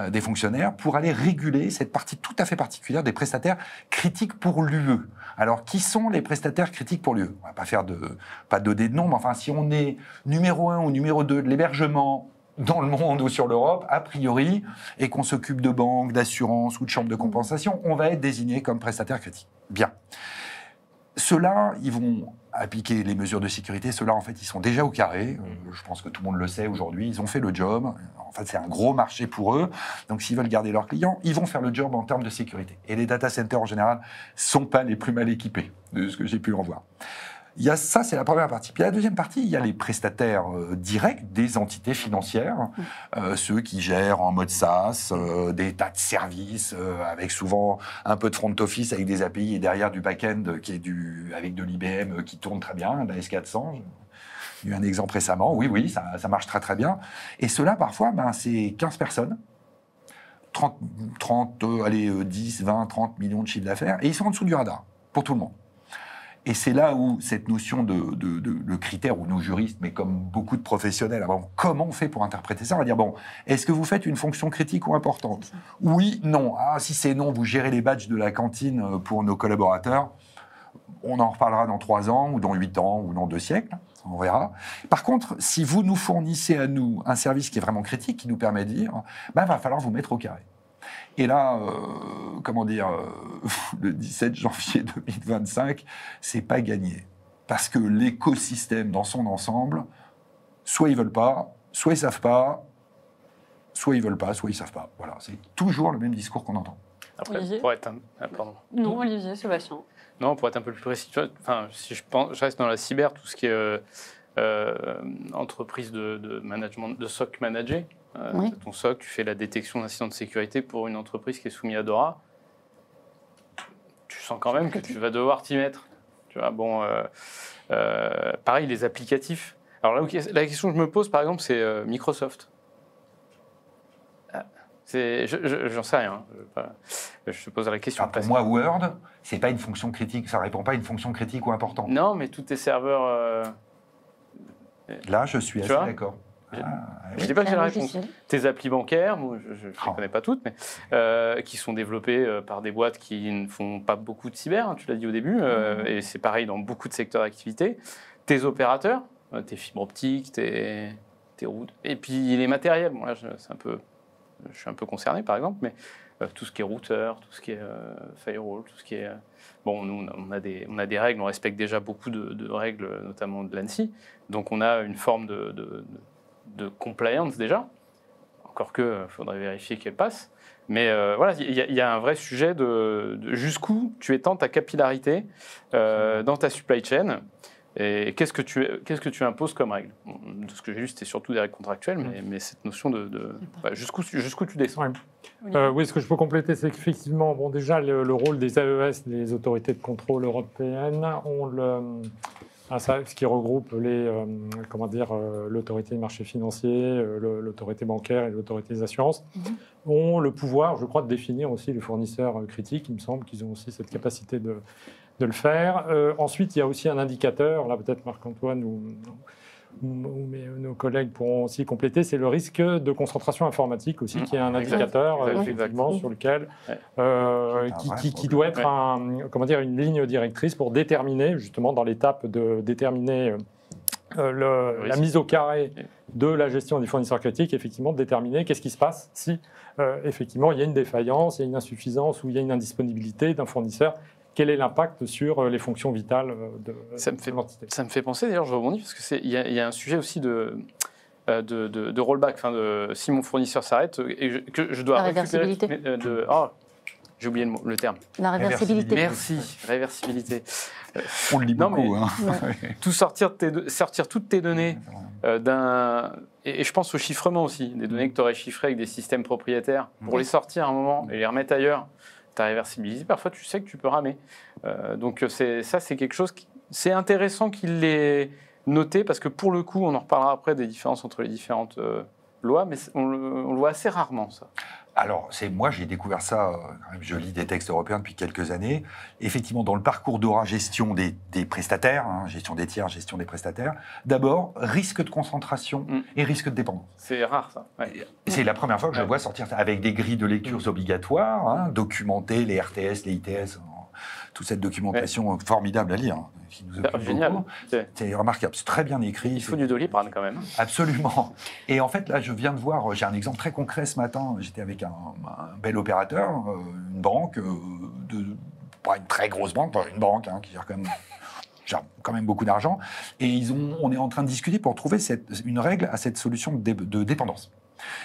des fonctionnaires pour aller réguler cette partie tout à fait particulière des prestataires critiques pour l'UE. Alors, qui sont les prestataires critiques pour l'UE? On ne va pas donner de nom, mais enfin, si on est numéro 1 ou numéro 2 de l'hébergement dans le monde ou sur l'Europe, a priori, et qu'on s'occupe de banques, d'assurances ou de chambres de compensation, on va être désigné comme prestataire critique. Bien. Ceux-là, ils vont appliquer les mesures de sécurité. Ceux-là, en fait, ils sont déjà au carré. Je pense que tout le monde le sait aujourd'hui. Ils ont fait le job. En fait, c'est un gros marché pour eux. Donc, s'ils veulent garder leurs clients, ils vont faire le job en termes de sécurité. Et les data centers, en général, ne sont pas les plus mal équipés, de ce que j'ai pu en voir. Il y a ça, c'est la première partie. Puis la deuxième partie, il y a les prestataires directs des entités financières, ceux qui gèrent en mode SaaS des tas de services, avec souvent un peu de front office avec des API et derrière du back-end qui est avec de l'IBM qui tourne très bien, de la S400. J'ai eu un exemple récemment. Oui, ça marche très très bien. Et ceux-là, parfois, c'est 15 personnes. 10, 20, 30 millions de chiffres d'affaires, et ils sont en dessous du radar, pour tout le monde. Et c'est là où cette notion de critère, où nos juristes, mais comme beaucoup de professionnels, comment on fait pour interpréter ça? On va dire, est-ce que vous faites une fonction critique ou importante? Oui, non. Si c'est non, vous gérez les badges de la cantine pour nos collaborateurs. On en reparlera dans 3 ans, ou dans 8 ans, ou dans 2 siècles. On verra. Par contre, si vous nous fournissez à nous un service qui est vraiment critique, qui nous permet de dire, va falloir vous mettre au carré. Et là, le 17 janvier 2025, c'est pas gagné. Parce que l'écosystème dans son ensemble, soit ils veulent pas, soit ils savent pas, soit ils veulent pas, soit ils savent pas. Voilà, c'est toujours le même discours qu'on entend. Après, Olivier pour être pardon. Non, Olivier, Sébastien. Non, pour être un peu plus précis, tu vois, si je reste dans la cyber, tout ce qui est entreprise de management, de SOC managé, Oui. ton SOC, tu fais la détection d'incidents de sécurité pour une entreprise qui est soumise à DORA, tu sens quand même que tu vas devoir t'y mettre. Tu vois, pareil, les applicatifs. Alors là, la question que je me pose, par exemple, c'est Microsoft. J'en sais rien. Je te pose la question. Pour moi, Word, c'est pas une fonction critique. Ça répond pas à une fonction critique ou importante. Non, mais tous tes serveurs. Là, je suis assez d'accord. Je ne dis pas que j'ai la réponse. Tes applis bancaires, moi, je ne les connais pas toutes, mais qui sont développées par des boîtes qui ne font pas beaucoup de cyber, hein, tu l'as dit au début, et c'est pareil dans beaucoup de secteurs d'activité. Tes opérateurs, tes fibres optiques, tes routes, et puis les matériels. Bon, là, je suis un peu concerné, par exemple, mais tout ce qui est routeur, tout ce qui est firewall, tout ce qui est... Bon, nous, on a des règles, on respecte déjà beaucoup de règles, notamment de l'ANSSI, donc on a une forme de compliance déjà, encore que faudrait vérifier qu'elle passe. Mais voilà, il y a un vrai sujet de jusqu'où tu étends ta capillarité dans ta supply chain et qu'est-ce que tu imposes comme règle. De ce que j'ai lu, c'était surtout des règles contractuelles, mais cette notion jusqu'où tu descends. Oui, ce que je peux compléter, c'est qu'effectivement, déjà, le rôle des AES, les autorités de contrôle européennes, ont ce qui regroupe l'autorité des marchés financiers, l'autorité bancaire et l'autorité des assurances, ont le pouvoir, je crois, de définir aussi les fournisseurs critiques. Il me semble qu'ils ont aussi cette capacité de le faire. Ensuite, il y a aussi un indicateur, là peut-être Marc-Antoine ou nos collègues pourront aussi compléter, c'est le risque de concentration informatique aussi, qui est un indicateur effectivement sur lequel qui doit être une ligne directrice pour déterminer, justement dans l'étape de déterminer la mise au carré de la gestion des fournisseurs critiques, effectivement de déterminer qu'est-ce qui se passe si effectivement il y a une défaillance, il y a une insuffisance ou il y a une indisponibilité d'un fournisseur. Quel est l'impact sur les fonctions vitales de l'entité? Ça me fait penser, d'ailleurs, je rebondis, parce qu'il y a un sujet aussi de rollback, si mon fournisseur s'arrête et que je dois récupérer... J'ai oublié le terme. La réversibilité. Merci, réversibilité. On le lit beaucoup. Tout sortir toutes tes données et je pense au chiffrement aussi, des données que tu aurais chiffrées avec des systèmes propriétaires, pour les sortir à un moment et les remettre ailleurs. Ta réversibilité, parfois tu sais que tu peux ramer. Donc c'est quelque chose c'est intéressant qu'il l'ait noté, parce que pour le coup, on en reparlera après des différences entre les différentes lois, mais on le voit assez rarement, ça. Alors, moi, j'ai découvert ça, je lis des textes européens depuis quelques années. Effectivement, dans le parcours DORA, gestion des prestataires, gestion des tiers, gestion des prestataires, d'abord, risque de concentration et risque de dépendance. C'est rare, ça. Ouais. C'est la première fois que je vois sortir ça, avec des grilles de lectures obligatoires, documenter les RTS, les ITS, toute cette documentation formidable à lire. Qui nous occupe génial. Beaucoup. C'est remarquable, c'est très bien écrit. Il faut du Doliprane quand même. Absolument. Et en fait, là, je viens de voir, j'ai un exemple très concret ce matin. J'étais avec un bel opérateur, une banque de pas une très grosse banque, une banque qui gère quand même beaucoup d'argent. Et on est en train de discuter pour trouver une règle à cette solution de dépendance.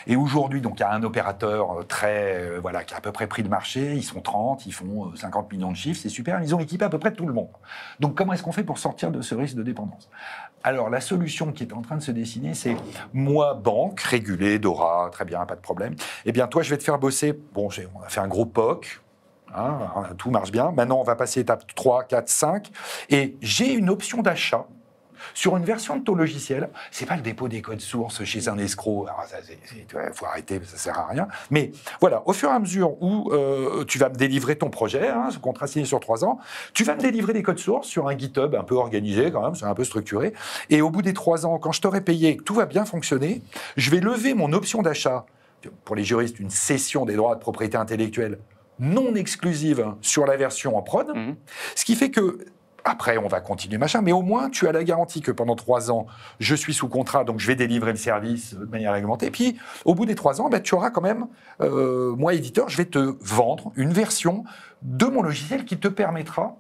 Et aujourd'hui, donc, il y a un opérateur qui a à peu près pris le marché. Ils sont 30, ils font 50 millions de chiffres, c'est super. Ils ont équipé à peu près tout le monde. Donc, comment est-ce qu'on fait pour sortir de ce risque de dépendance? Alors, la solution qui est en train de se dessiner, c'est moi, banque, régulée, DORA, très bien, pas de problème. Eh bien, toi, je vais te faire bosser. Bon, on a fait un gros POC. Tout marche bien. Maintenant, on va passer étape 3, 4, 5. Et j'ai une option d'achat sur une version de ton logiciel. C'est pas le dépôt des codes sources chez un escroc. Il faut arrêter, ça sert à rien. Mais voilà, au fur et à mesure où tu vas me délivrer ton projet, ce contrat signé sur 3 ans, tu vas me délivrer des codes sources sur un GitHub un peu organisé quand même, c'est un peu structuré. Et au bout des 3 ans, quand je t'aurai payé et que tout va bien fonctionner, je vais lever mon option d'achat. Pour les juristes, une cession des droits de propriété intellectuelle non exclusive sur la version en prod, ce qui fait que après, on va continuer machin, mais au moins, tu as la garantie que pendant 3 ans, je suis sous contrat, donc je vais délivrer le service de manière réglementée. Puis, au bout des 3 ans, tu auras quand même, moi, éditeur, je vais te vendre une version de mon logiciel qui te permettra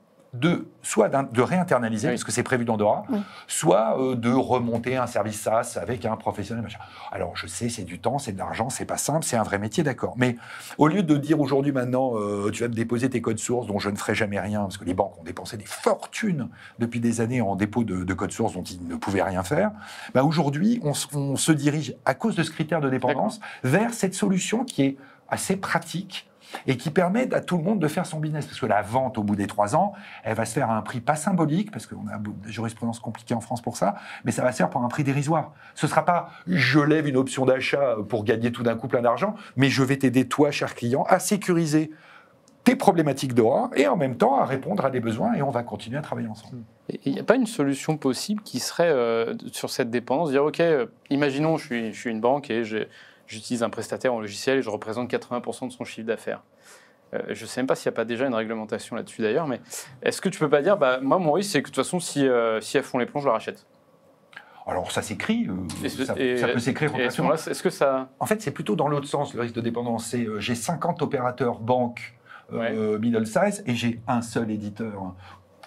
soit de réinternaliser, parce que c'est prévu dans DORA, soit de remonter un service SaaS avec un professionnel. Machin. Alors, je sais, c'est du temps, c'est de l'argent, c'est pas simple, c'est un vrai métier, d'accord. Mais au lieu de dire aujourd'hui, maintenant, tu vas me déposer tes codes sources dont je ne ferai jamais rien, parce que les banques ont dépensé des fortunes depuis des années en dépôt de codes sources dont ils ne pouvaient rien faire, aujourd'hui, on se dirige, à cause de ce critère de dépendance, vers cette solution qui est assez pratique, et qui permet à tout le monde de faire son business. Parce que la vente, au bout des 3 ans, elle va se faire à un prix pas symbolique, parce qu'on a des jurisprudences compliquées en France pour ça, mais ça va se faire pour un prix dérisoire. Ce ne sera pas « je lève une option d'achat pour gagner tout d'un coup plein d'argent », mais je vais t'aider, toi, cher client, à sécuriser tes problématiques d'ORA et en même temps à répondre à des besoins, et on va continuer à travailler ensemble. Il n'y a pas une solution possible qui serait sur cette dépendance, dire « Ok, imaginons, je suis une banque et j'utilise un prestataire en logiciel et je représente 80% de son chiffre d'affaires. » Je ne sais même pas s'il n'y a pas déjà une réglementation là-dessus d'ailleurs, mais est-ce que tu ne peux pas dire moi, mon risque, c'est que de toute façon, si elles font les plombs, je la rachète? Alors, ça s'écrit, ça peut s'écrire en question. Est-ce que ça... En fait, c'est plutôt dans l'autre sens, le risque de dépendance. C'est j'ai 50 opérateurs banques middle size et j'ai un seul éditeur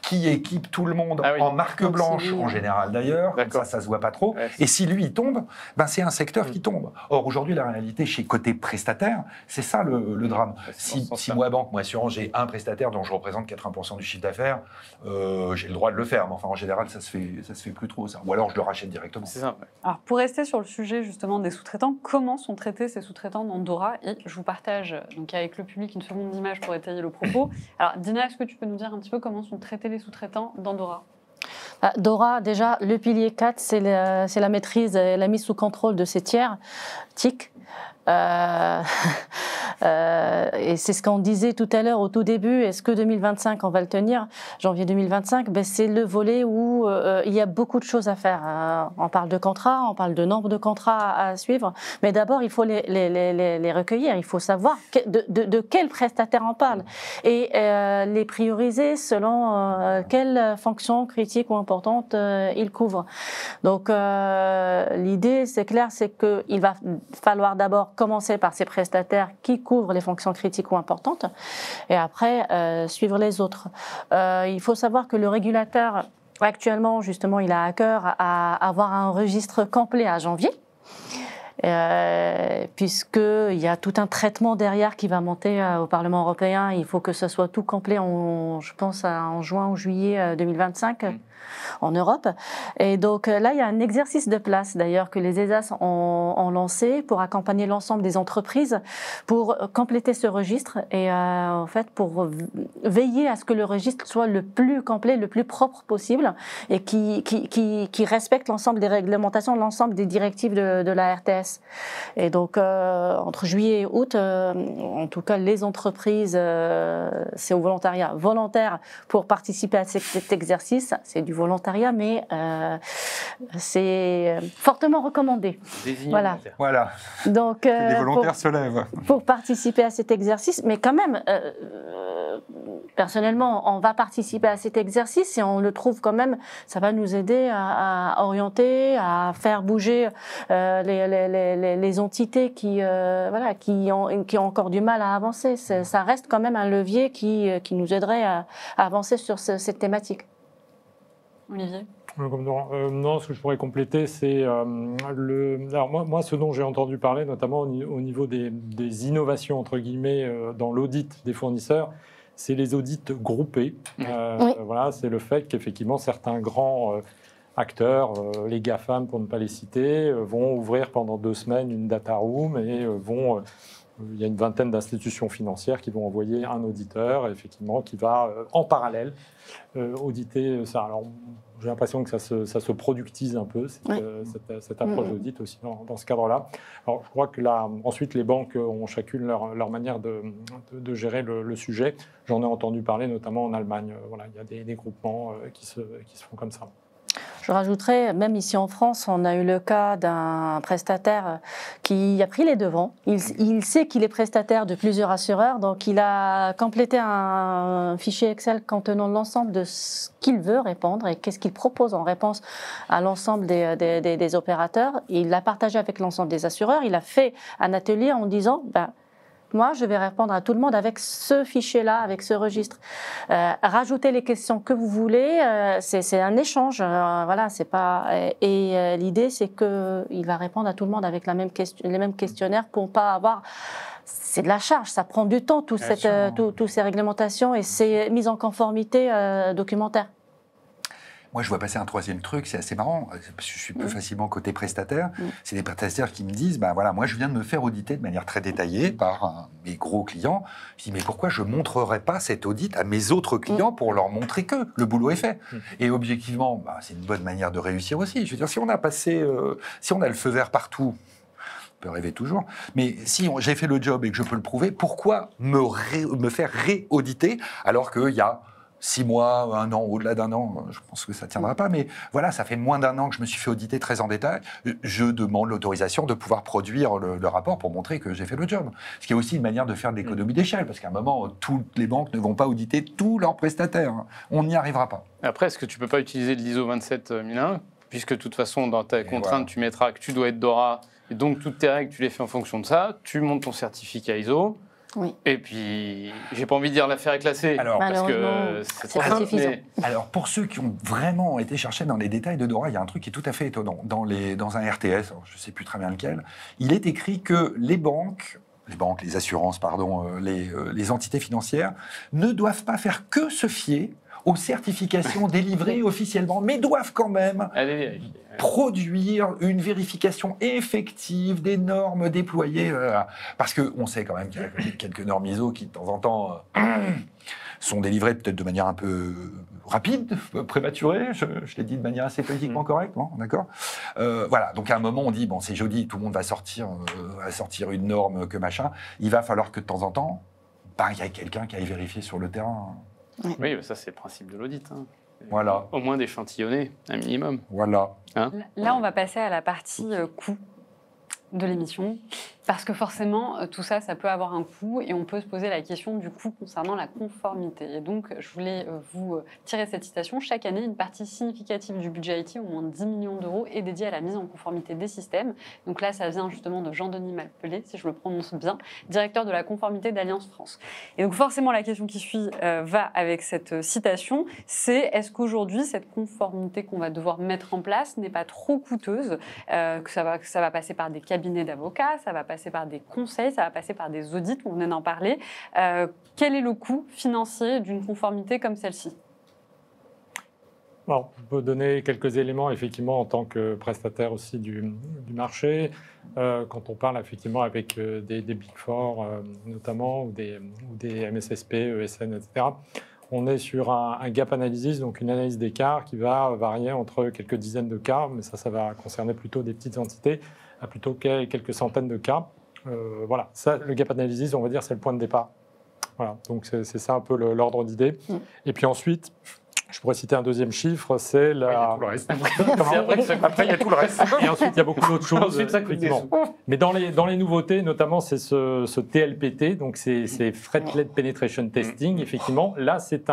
qui équipe tout le monde en marque blanche, en général d'ailleurs, ça se voit pas trop. Ouais, et si lui, il tombe, c'est un secteur qui tombe. Or, aujourd'hui, la réalité, chez côté prestataire, c'est ça le drame. Si moi, banque, moi, assurance, j'ai un prestataire dont je représente 80% du chiffre d'affaires, j'ai le droit de le faire. Mais enfin, en général, ça se fait plus trop, ça. Ou alors, je le rachète directement. C'est ça. Alors, pour rester sur le sujet, justement, des sous-traitants, comment sont traités ces sous-traitants dans DORA? Et je vous partage, donc, avec le public, une seconde image pour étayer le propos. Alors, Dina, est-ce que tu peux nous dire un petit peu comment sont traités les sous-traitants dans DORA? DORA, déjà, le pilier 4, c'est la maîtrise et la mise sous contrôle de ces tiers, TIC. Et c'est ce qu'on disait tout à l'heure au tout début. Est-ce que 2025, on va le tenir? Janvier 2025, c'est le volet où il y a beaucoup de choses à faire. On parle de contrats, on parle de nombre de contrats à suivre. Mais d'abord, il faut les recueillir. Il faut savoir de quel prestataire on parle. Et les prioriser selon quelles fonctions critiques ou importantes ils couvrent. Donc, l'idée, c'est clair, c'est qu'il va falloir d'abord commencer par ces prestataires qui couvrent les fonctions critiques ou importantes, et après suivre les autres. Il faut savoir que le régulateur, actuellement, justement, il a à cœur à avoir un registre complet à janvier, puisqu'il y a tout un traitement derrière qui va monter au Parlement européen. Il faut que ce soit tout complet, je pense, en juin ou juillet 2025. En Europe. Et donc là, il y a un exercice de place d'ailleurs que les ESAS ont lancé pour accompagner l'ensemble des entreprises pour compléter ce registre et en fait pour veiller à ce que le registre soit le plus complet, le plus propre possible et qui respecte l'ensemble des réglementations, l'ensemble des directives de la RTS. Et donc entre juillet et août, en tout cas les entreprises, c'est au volontariat volontaire pour participer à cet exercice. C'est du volontariat, mais c'est fortement recommandé. Voilà. Donc, les volontaires se lèvent. Pour participer à cet exercice, mais quand même, personnellement, on va participer à cet exercice et on le trouve quand même, ça va nous aider à orienter, à faire bouger les entités qui ont encore du mal à avancer. Ça reste quand même un levier qui nous aiderait à avancer sur cette thématique. Olivier? Non, ce que je pourrais compléter, c'est alors moi, ce dont j'ai entendu parler, notamment au niveau des innovations, entre guillemets, dans l'audit des fournisseurs, c'est les audits groupés. Oui. Voilà, c'est le fait qu'effectivement, certains grands acteurs, les GAFAM pour ne pas les citer, vont ouvrir pendant 2 semaines une data room et il y a une vingtaine d'institutions financières qui vont envoyer un auditeur, effectivement, qui va en parallèle auditer ça. Alors, j'ai l'impression que ça se productise un peu, cette approche d'audit aussi dans ce cadre-là. Alors, je crois que là, ensuite, les banques ont chacune leur manière de gérer le sujet. J'en ai entendu parler, notamment en Allemagne. Voilà, il y a des groupements qui se font comme ça. Je rajouterais, même ici en France, on a eu le cas d'un prestataire qui a pris les devants. Il sait qu'il est prestataire de plusieurs assureurs, donc il a complété un fichier Excel contenant l'ensemble de ce qu'il veut répondre et qu'est-ce qu'il propose en réponse à l'ensemble des opérateurs. Il l'a partagé avec l'ensemble des assureurs. Il a fait un atelier en disant... moi, je vais répondre à tout le monde avec ce fichier-là, avec ce registre. Rajoutez les questions que vous voulez. C'est un échange. Voilà, c'est pas. Et l'idée, c'est qu'il va répondre à tout le monde avec les mêmes questionnaires pour pas avoir. C'est de la charge. Ça prend du temps, toutes ces réglementations et ces mises en conformité documentaires. Moi, je vois passer un troisième truc, c'est assez marrant, parce que je suis plus facilement côté prestataire. C'est des prestataires qui me disent, voilà, moi, je viens de me faire auditer de manière très détaillée par mes gros clients. Je dis, mais pourquoi je ne montrerais pas cet audit à mes autres clients pour leur montrer que le boulot est fait? Et objectivement, c'est une bonne manière de réussir aussi. Je veux dire, si on a le feu vert partout, on peut rêver toujours, mais si j'ai fait le job et que je peux le prouver, pourquoi me faire réauditer alors qu'il y a 6 mois, 1 an, au-delà d'1 an, je pense que ça ne tiendra pas, mais voilà, ça fait moins d'1 an que je me suis fait auditer très en détail. Je demande l'autorisation de pouvoir produire le rapport pour montrer que j'ai fait le job. Ce qui est aussi une manière de faire de l'économie d'échelle, parce qu'à un moment, toutes les banques ne vont pas auditer tous leurs prestataires. On n'y arrivera pas. Après, est-ce que tu ne peux pas utiliser l'ISO 27001, puisque de toute façon, dans ta contrainte, tu mettras que tu dois être DORA, et donc toutes tes règles, tu les fais en fonction de ça, tu montes ton certificat ISO. Oui. Et puis, j'ai pas envie de dire l'affaire est classée, parce que c'est pas suffisant. Alors, pour ceux qui ont vraiment été chercher dans les détails de DORA, il y a un truc qui est tout à fait étonnant. Dans un RTS, je ne sais plus très bien lequel, il est écrit que les assurances, les entités financières ne doivent pas faire que se fier aux certifications délivrées officiellement, mais doivent quand même produire une vérification effective des normes déployées. Parce qu'on sait quand même qu'il y a quelques normes ISO qui, de temps en temps, sont délivrées peut-être de manière un peu rapide, prématurée, je l'ai dit de manière assez politiquement correcte, d'accord. Voilà, donc à un moment, on dit, bon, c'est joli, tout le monde va sortir une norme que machin. Il va falloir que, de temps en temps, il y ait quelqu'un qui aille vérifier sur le terrain. Oui, ça c'est le principe de l'audit. Voilà. Au moins d'échantillonner, un minimum. Voilà. Là, on va passer à la partie coût de l'émission, parce que forcément, tout ça, ça peut avoir un coût, et on peut se poser la question du coût concernant la conformité. Et donc, je voulais vous tirer cette citation. Chaque année, une partie significative du budget IT, au moins 10 millions d'euros, est dédiée à la mise en conformité des systèmes. Donc là, ça vient justement de Jean-Denis Malpelé, si je le prononce bien, directeur de la conformité d'Alliance France. Et donc forcément, la question qui suit va avec cette citation, c'est est-ce qu'aujourd'hui, cette conformité qu'on va devoir mettre en place n'est pas trop coûteuse, que ça va passer par des cabinets d'avocats, ça va passer par des conseils, ça va passer par des audits, on venait d'en parler. Quel est le coût financier d'une conformité comme celle-ci ? Alors, on peut donner quelques éléments, effectivement, en tant que prestataire aussi du marché. Quand on parle, effectivement, avec des Big Four, notamment, ou des MSSP, ESN, etc., on est sur un gap analysis, donc une analyse d'écart qui va varier entre quelques dizaines de cas, mais ça va concerner plutôt des petites entités, à plutôt quelques centaines de cas. Voilà, ça, le gap analysis, on va dire, c'est le point de départ. Voilà, donc c'est ça un peu l'ordre d'idée. Et puis ensuite, Je pourrais citer un deuxième chiffre, c'est la... Après, il y a tout le reste. Et ensuite, il y a beaucoup d'autres choses. Ensuite, ça coûte des effectivement. Mais dans les nouveautés, notamment, c'est ce TLPT, donc c'est Threat-Led Penetration Testing, effectivement. Là, c'est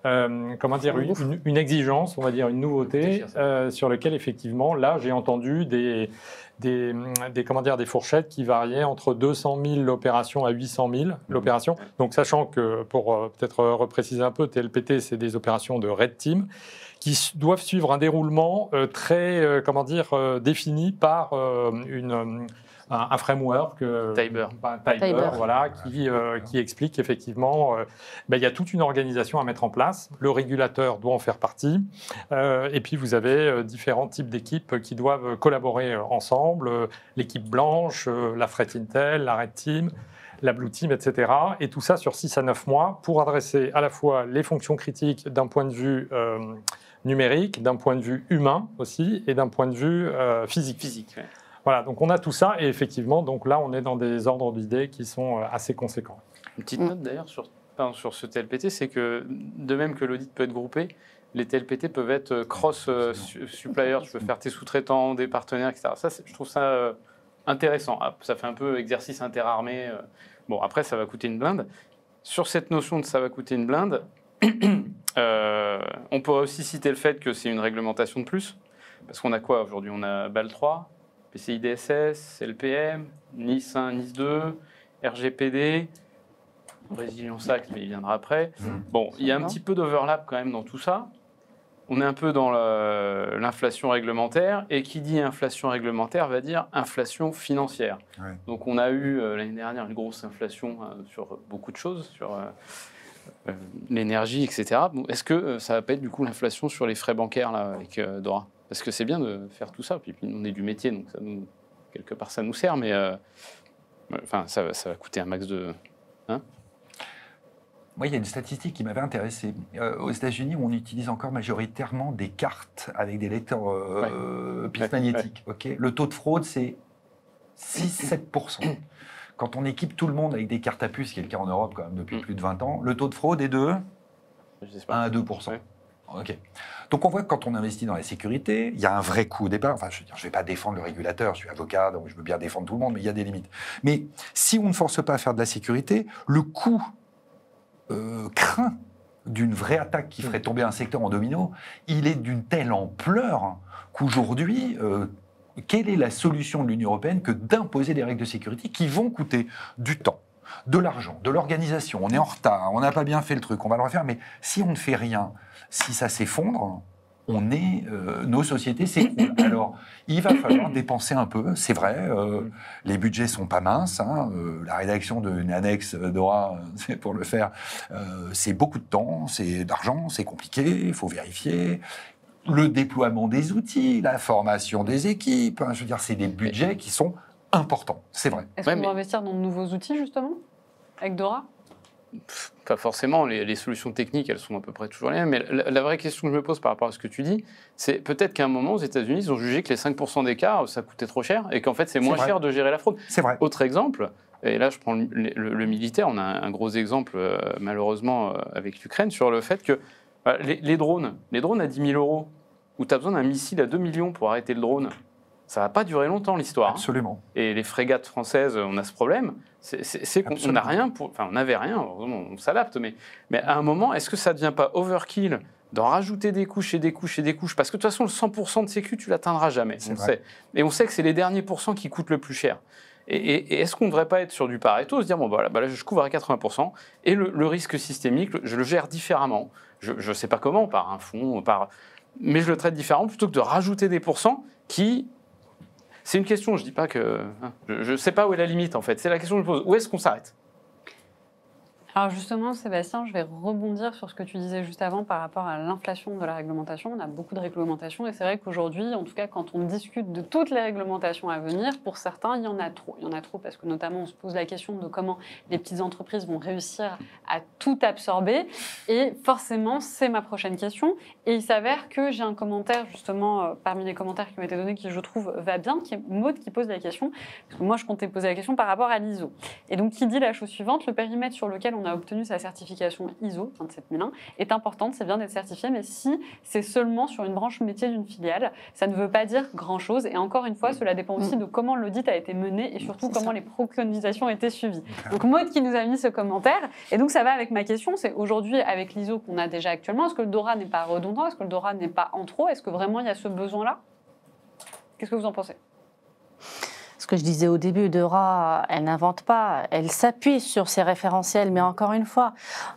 une exigence, on va dire, une nouveauté, sur laquelle, effectivement, là, j'ai entendu des fourchettes qui variaient entre 200 000 l'opération à 800 000 l'opération. Donc, sachant que, pour peut-être repréciser un peu, TLPT, c'est des opérations de Red Team qui doivent suivre un déroulement très, défini par un framework, Tiber. Tiber. Voilà, qui explique effectivement, il y a toute une organisation à mettre en place. Le régulateur doit en faire partie. Et puis vous avez différents types d'équipes qui doivent collaborer ensemble. L'équipe blanche, la Threat Intel, la Red Team, la Blue Team, etc. Et tout ça sur 6 à 9 mois pour adresser à la fois les fonctions critiques d'un point de vue numérique, d'un point de vue humain aussi, et d'un point de vue physique. Ouais. Voilà, donc on a tout ça, et effectivement, donc là, on est dans des ordres d'idées qui sont assez conséquents. Une petite note d'ailleurs sur ce TLPT, c'est que de même que l'audit peut être groupé, les TLPT peuvent être cross-suppliers, tu peux faire tes sous-traitants, des partenaires, etc. Ça, je trouve ça intéressant. Ça fait un peu exercice interarmé. Bon, après, ça va coûter une blinde. Sur cette notion de ça va coûter une blinde, on pourrait aussi citer le fait que c'est une réglementation de plus, parce qu'on a quoi aujourd'hui? On a BAL 3, PCI DSS, LPM, NIS 1, NIS 2, RGPD, Résilience Act, mais il viendra après. Bon, il y a un petit peu d'overlap quand même dans tout ça. On est un peu dans l'inflation réglementaire, et qui dit inflation réglementaire va dire inflation financière. Ouais. Donc on a eu l'année dernière une grosse inflation sur beaucoup de choses, sur l'énergie, etc. Bon, est-ce que ça va pas être du coup l'inflation sur les frais bancaires là, avec Dora? Parce que c'est bien de faire tout ça, puis on est du métier, donc quelque part ça nous sert, mais ça va coûter un max de... Moi, il y a une statistique qui m'avait intéressé. Aux États-Unis, on utilise encore majoritairement des cartes avec des lecteurs puces magnétiques. Okay, le taux de fraude, c'est 6-7%. Quand on équipe tout le monde avec des cartes à puces, qui est le cas en Europe quand même depuis plus de 20 ans, le taux de fraude est de 1 à 2%. Ouais. Okay. Donc on voit que quand on investit dans la sécurité, il y a un vrai coût au départ. Enfin, je ne vais pas défendre le régulateur, je suis avocat, donc je veux bien défendre tout le monde, mais il y a des limites. Mais si on ne force pas à faire de la sécurité, le coût craint d'une vraie attaque qui ferait tomber un secteur en domino, il est d'une telle ampleur qu'aujourd'hui, quelle est la solution de l'Union européenne que d'imposer des règles de sécurité qui vont coûter du temps, de l'argent, de l'organisation? On est en retard, on n'a pas bien fait le truc, on va le refaire, mais si on ne fait rien, si ça s'effondre, nos sociétés s'écroulent. Alors, il va falloir dépenser un peu, c'est vrai, les budgets sont pas minces, la rédaction d'une annexe Dora, pour le faire, c'est beaucoup de temps, c'est d'argent, c'est compliqué, il faut vérifier. Le déploiement des outils, la formation des équipes, je veux dire, c'est des budgets qui sont importants, c'est vrai. Est-ce qu'on va investir dans de nouveaux outils, justement, avec Dora? Pas forcément, les solutions techniques, elles sont à peu près toujours les mêmes. Mais la vraie question que je me pose par rapport à ce que tu dis, c'est peut-être qu'à un moment, aux États-Unis, ils ont jugé que les 5% d'écart, ça coûtait trop cher, et qu'en fait, c'est moins cher de gérer la fraude. C'est vrai. Autre exemple, et là, je prends le militaire, on a un gros exemple, malheureusement, avec l'Ukraine, sur le fait que les drones à 10 000 €, où tu as besoin d'un missile à 2 millions pour arrêter le drone, ça va pas durer longtemps, l'histoire. Absolument. Et les frégates françaises, on a ce problème. C'est qu'on n'a rien pour... Enfin, on n'avait rien, heureusement, on s'adapte. Mais à un moment, est-ce que ça ne devient pas overkill d'en rajouter des couches et des couches et des couches? Parce que de toute façon, le 100% de sécu, tu l'atteindras jamais. On sait. Et on sait que c'est les derniers pourcents qui coûtent le plus cher. Et est-ce qu'on ne devrait pas être sur du Pareto, se dire, bon, là, je couvre à 80%, et le risque systémique, je le gère différemment. Je ne sais pas comment, par un fonds, mais je le traite différemment, plutôt que de rajouter des pourcents qui... C'est une question, je ne dis pas que... Je ne sais pas où est la limite, en fait. C'est la question que je pose. Où est-ce qu'on s'arrête? Alors justement, Sébastien, je vais rebondir sur ce que tu disais juste avant par rapport à l'inflation de la réglementation. On a beaucoup de réglementations et c'est vrai qu'aujourd'hui, en tout cas, quand on discute de toutes les réglementations à venir, pour certains, il y en a trop. Il y en a trop parce que notamment, on se pose la question de comment les petites entreprises vont réussir à tout absorber. Et forcément, c'est ma prochaine question. Et il s'avère que j'ai un commentaire, justement, parmi les commentaires qui m'ont été donnés, qui je trouve va bien, qui est Maud qui pose la question. Parce que moi, je comptais poser la question par rapport à l'ISO. Et donc, qui dit la chose suivante, le périmètre sur lequel on a obtenu sa certification ISO 27001, est importante, c'est bien d'être certifié, mais si c'est seulement sur une branche métier d'une filiale, ça ne veut pas dire grand-chose. Et encore une fois, cela dépend aussi de comment l'audit a été mené et surtout comment les préconisations ont été suivies. Donc Maud qui nous a mis ce commentaire, et donc ça va avec ma question, c'est aujourd'hui avec l'ISO qu'on a déjà actuellement, est-ce que le DORA n'est pas redondant, est-ce que le DORA n'est pas en trop, est-ce que vraiment il y a ce besoin-là? Qu'est-ce que vous en pensez? Ce que je disais au début, DORA, elle n'invente pas, elle s'appuie sur ses référentiels, mais encore une fois,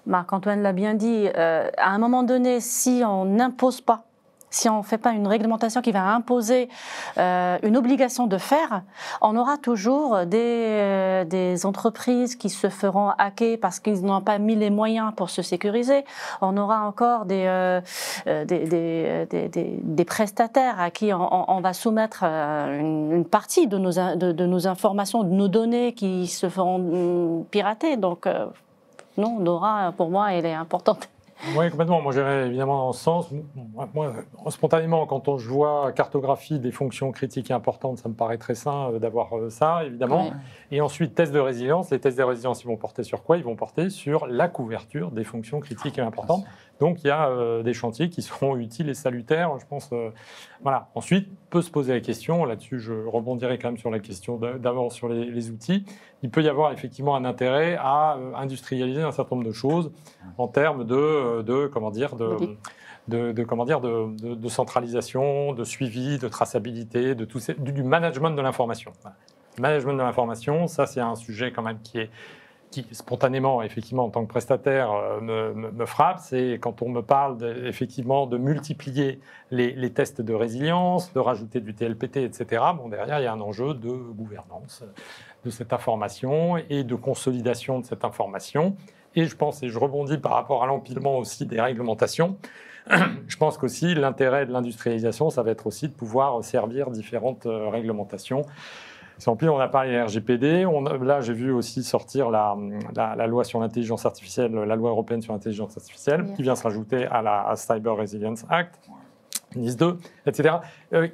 Marc-Antoine l'a bien dit, à un moment donné, si on n'impose pas, si on ne fait pas une réglementation qui va imposer une obligation de faire, on aura toujours des entreprises qui se feront hacker parce qu'ils n'ont pas mis les moyens pour se sécuriser. On aura encore des prestataires à qui on va soumettre une partie de nos informations, de nos données qui se feront pirater. Donc non, DORA, pour moi, elle est importante. Oui, complètement. Moi, j'irais évidemment dans ce sens. Moi, spontanément, quand je vois cartographie des fonctions critiques et importantes, ça me paraît très sain d'avoir ça, évidemment. Oui. Et ensuite, tests de résilience. Les tests de résilience, ils vont porter sur quoi? Ils vont porter sur la couverture des fonctions critiques et importantes. Donc, il y a des chantiers qui seront utiles et salutaires, je pense. Voilà. Ensuite, peut se poser la question, là-dessus, je rebondirai quand même sur la question d'avant sur les outils. Il peut y avoir effectivement un intérêt à industrialiser un certain nombre de choses en termes de centralisation, de suivi, de traçabilité, du management de l'information. Voilà. Le management de l'information, ça c'est un sujet quand même qui spontanément, effectivement, en tant que prestataire, me frappe. C'est quand on me parle effectivement de multiplier les tests de résilience, de rajouter du TLPT, etc. Bon, derrière, il y a un enjeu de gouvernance de cette information et de consolidation de cette information. Et je pense, et je rebondis par rapport à l'empilement aussi des réglementations, je pense qu'aussi l'intérêt de l'industrialisation, ça va être aussi de pouvoir servir différentes réglementations. En plus, on a parlé de RGPD. Là, j'ai vu aussi sortir la loi sur l'intelligence artificielle, la loi européenne sur l'intelligence artificielle, qui vient se rajouter à la Cyber Resilience Act, NIS 2, etc.,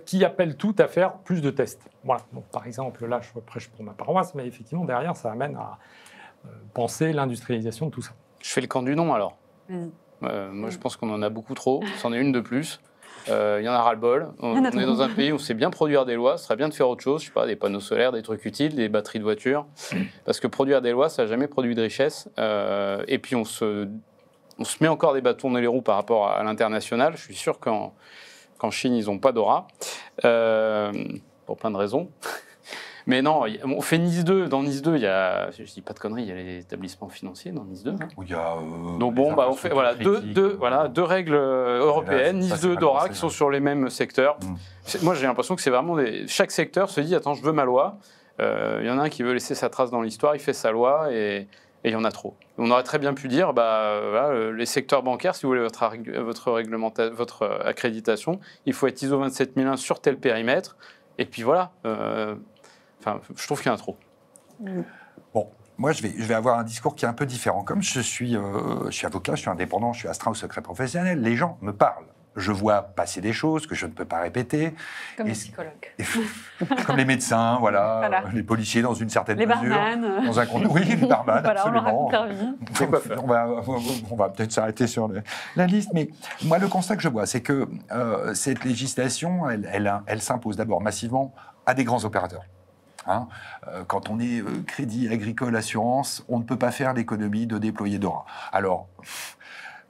qui appelle tout à faire plus de tests. Voilà. Donc, par exemple, là, je prêche pour ma paroisse, mais effectivement, derrière, ça amène à penser l'industrialisation de tout ça. Je fais le camp du non, alors. Moi, je pense qu'on en a beaucoup trop. C'en est une de plus. Il y en a ras-le-bol. On est dans un pays où on sait bien produire des lois. Ce serait bien de faire autre chose, je sais pas, des panneaux solaires, des trucs utiles, des batteries de voitures. Parce que produire des lois, ça n'a jamais produit de richesse. Et puis, on se met encore des bâtons dans les roues par rapport à l'international. Je suis sûr qu'en Chine, ils n'ont pas DORA. Pour plein de raisons. Mais non, on fait NIS 2. Dans NIS 2, il y a, je dis pas de conneries, il y a les établissements financiers dans NIS 2. Il y a, donc bon, on fait deux règles européennes, NIS 2, DORA, qui sont sur les mêmes secteurs. Moi, j'ai l'impression que c'est vraiment chaque secteur se dit, attends, je veux ma loi. Il y en a un qui veut laisser sa trace dans l'histoire, il fait sa loi et il y en a trop. On aurait très bien pu dire, les secteurs bancaires, si vous voulez votre accréditation, il faut être ISO 27001 sur tel périmètre. Et puis voilà. Je trouve qu'il y en a trop. Bon, moi, je vais avoir un discours qui est un peu différent. Comme je suis avocat, je suis indépendant, je suis astreint au secret professionnel, les gens me parlent. Je vois passer des choses que je ne peux pas répéter. Comme les psychologues. Comme les médecins, voilà. Les policiers dans une certaine mesure. Les barman. Oui, les barman, voilà, absolument. On va peut-être s'arrêter sur la liste. Mais moi, le constat que je vois, c'est que cette législation, elle s'impose d'abord massivement à des grands opérateurs. Quand on est Crédit Agricole Assurance, on ne peut pas faire l'économie de déployer DORA. Alors,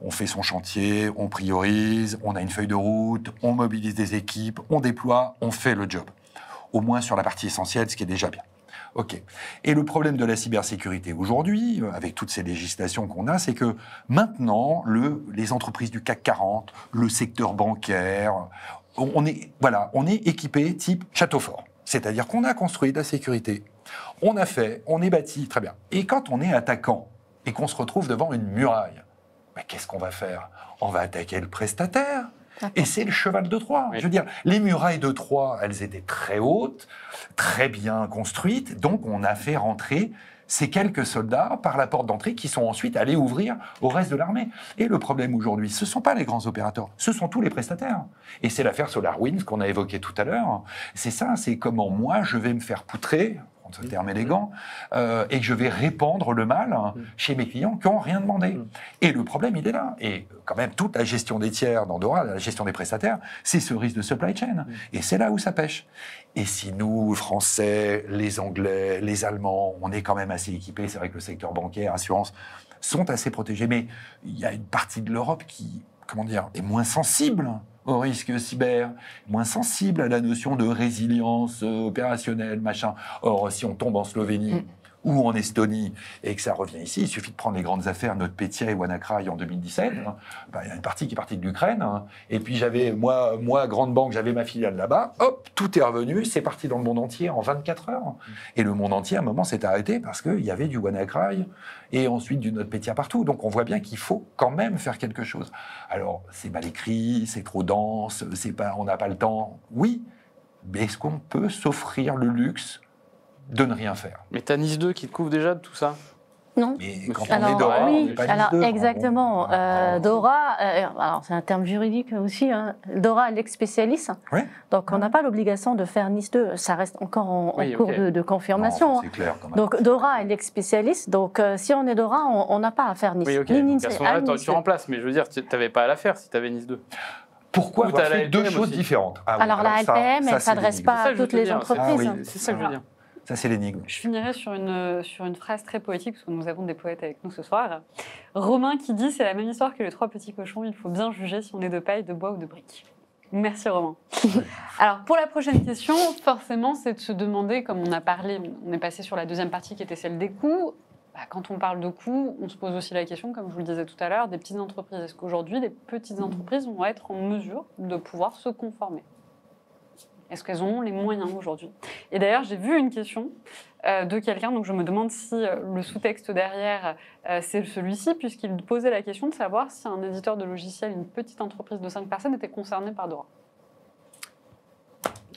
on fait son chantier, on priorise, on a une feuille de route, on mobilise des équipes, on déploie, on fait le job. Au moins sur la partie essentielle, ce qui est déjà bien. OK. Et le problème de la cybersécurité aujourd'hui, avec toutes ces législations qu'on a, c'est que maintenant, les entreprises du CAC 40, le secteur bancaire, on est équipé type château fort. C'est-à-dire qu'on a construit de la sécurité, on est bâti, très bien. Et quand on est attaquant et qu'on se retrouve devant une muraille, qu'est-ce qu'on va faire? On va attaquer le prestataire. Et c'est le cheval de Troie. Oui. Je veux dire, les murailles de Troie, elles étaient très hautes, très bien construites, donc on a fait rentrer ces quelques soldats par la porte d'entrée qui sont ensuite allés ouvrir au reste de l'armée. Et le problème aujourd'hui, ce ne sont pas les grands opérateurs, ce sont tous les prestataires. Et c'est l'affaire SolarWinds qu'on a évoquée tout à l'heure. C'est ça, c'est comment moi je vais me faire poutrer, ce terme élégant, et que je vais répandre le mal chez mes clients qui n'ont rien demandé. Et le problème, il est là. Et quand même, toute la gestion des tiers d'Andorra, la gestion des prestataires, c'est ce risque de supply chain. Et c'est là où ça pêche. Et si nous, Français, les Anglais, les Allemands, on est quand même assez équipés, c'est vrai que le secteur bancaire, assurance, sont assez protégés, mais il y a une partie de l'Europe qui, est moins sensible au risque cyber, moins sensible à la notion de résilience opérationnelle, machin. Or, si on tombe en Slovénie ou en Estonie et que ça revient ici, il suffit de prendre les grandes affaires, NotPetya et WannaCry en 2017. Il y a une partie qui est partie de l'Ukraine. Et puis j'avais, moi, grande banque, j'avais ma filiale là-bas. Hop, tout est revenu, c'est parti dans le monde entier en 24 heures. Et le monde entier, à un moment, s'est arrêté parce qu'il y avait du WannaCry et ensuite du NotPetya partout. Donc on voit bien qu'il faut quand même faire quelque chose. Alors, c'est mal écrit, c'est trop dense, on n'a pas le temps. Oui, mais est-ce qu'on peut s'offrir le luxe de ne rien faire? Mais t'as Nice 2 qui te couvre déjà de tout ça? Non. Mais quand Alors, on est Dora, on oui, n'est pas alors Nice 2, exactement. Dora, alors c'est un terme juridique aussi. Dora, l'ex-spécialiste. Oui. Donc on n'a pas l'obligation de faire Nice 2. Ça reste encore en cours de confirmation. Non, c'est clair, quand même. Donc Dora est l'ex-spécialiste. Donc si on est Dora, on n'a pas à faire Nice. Oui, ok. Ni Donc, Nice à ce ni moment-là, Nice tu 2. remplaces. Mais je veux dire, tu n'avais pas à la faire si tu avais Nice 2. Pourquoi Ou avoir t'as la fait deux LPM choses aussi. différentes? Ah oui, Alors la ça, LPM, elle ne c'est s'adresse l'énigme. pas C'est ça à que je toutes veux te les dire. entreprises. Ah oui. C'est ça que je veux dire. Ça, c'est l'énigme. Je finirai sur une phrase très poétique, parce que nous avons des poètes avec nous ce soir. Romain qui dit « C'est la même histoire que les trois petits cochons, il faut bien juger si on est de paille, de bois ou de briques ». Merci Romain. Alors pour la prochaine question, forcément, c'est de se demander, comme on a parlé, on est passé sur la deuxième partie qui était celle des coûts. Quand on parle de coûts, on se pose aussi la question, comme je vous le disais tout à l'heure, des petites entreprises. Est-ce qu'aujourd'hui, les petites entreprises vont être en mesure de pouvoir se conformer ? Est-ce qu'elles ont les moyens aujourd'hui? Et d'ailleurs, j'ai vu une question de quelqu'un, donc je me demande si le sous-texte derrière, c'est celui-ci, puisqu'il posait la question de savoir si un éditeur de logiciel, une petite entreprise de 5 personnes, était concerné par Dora.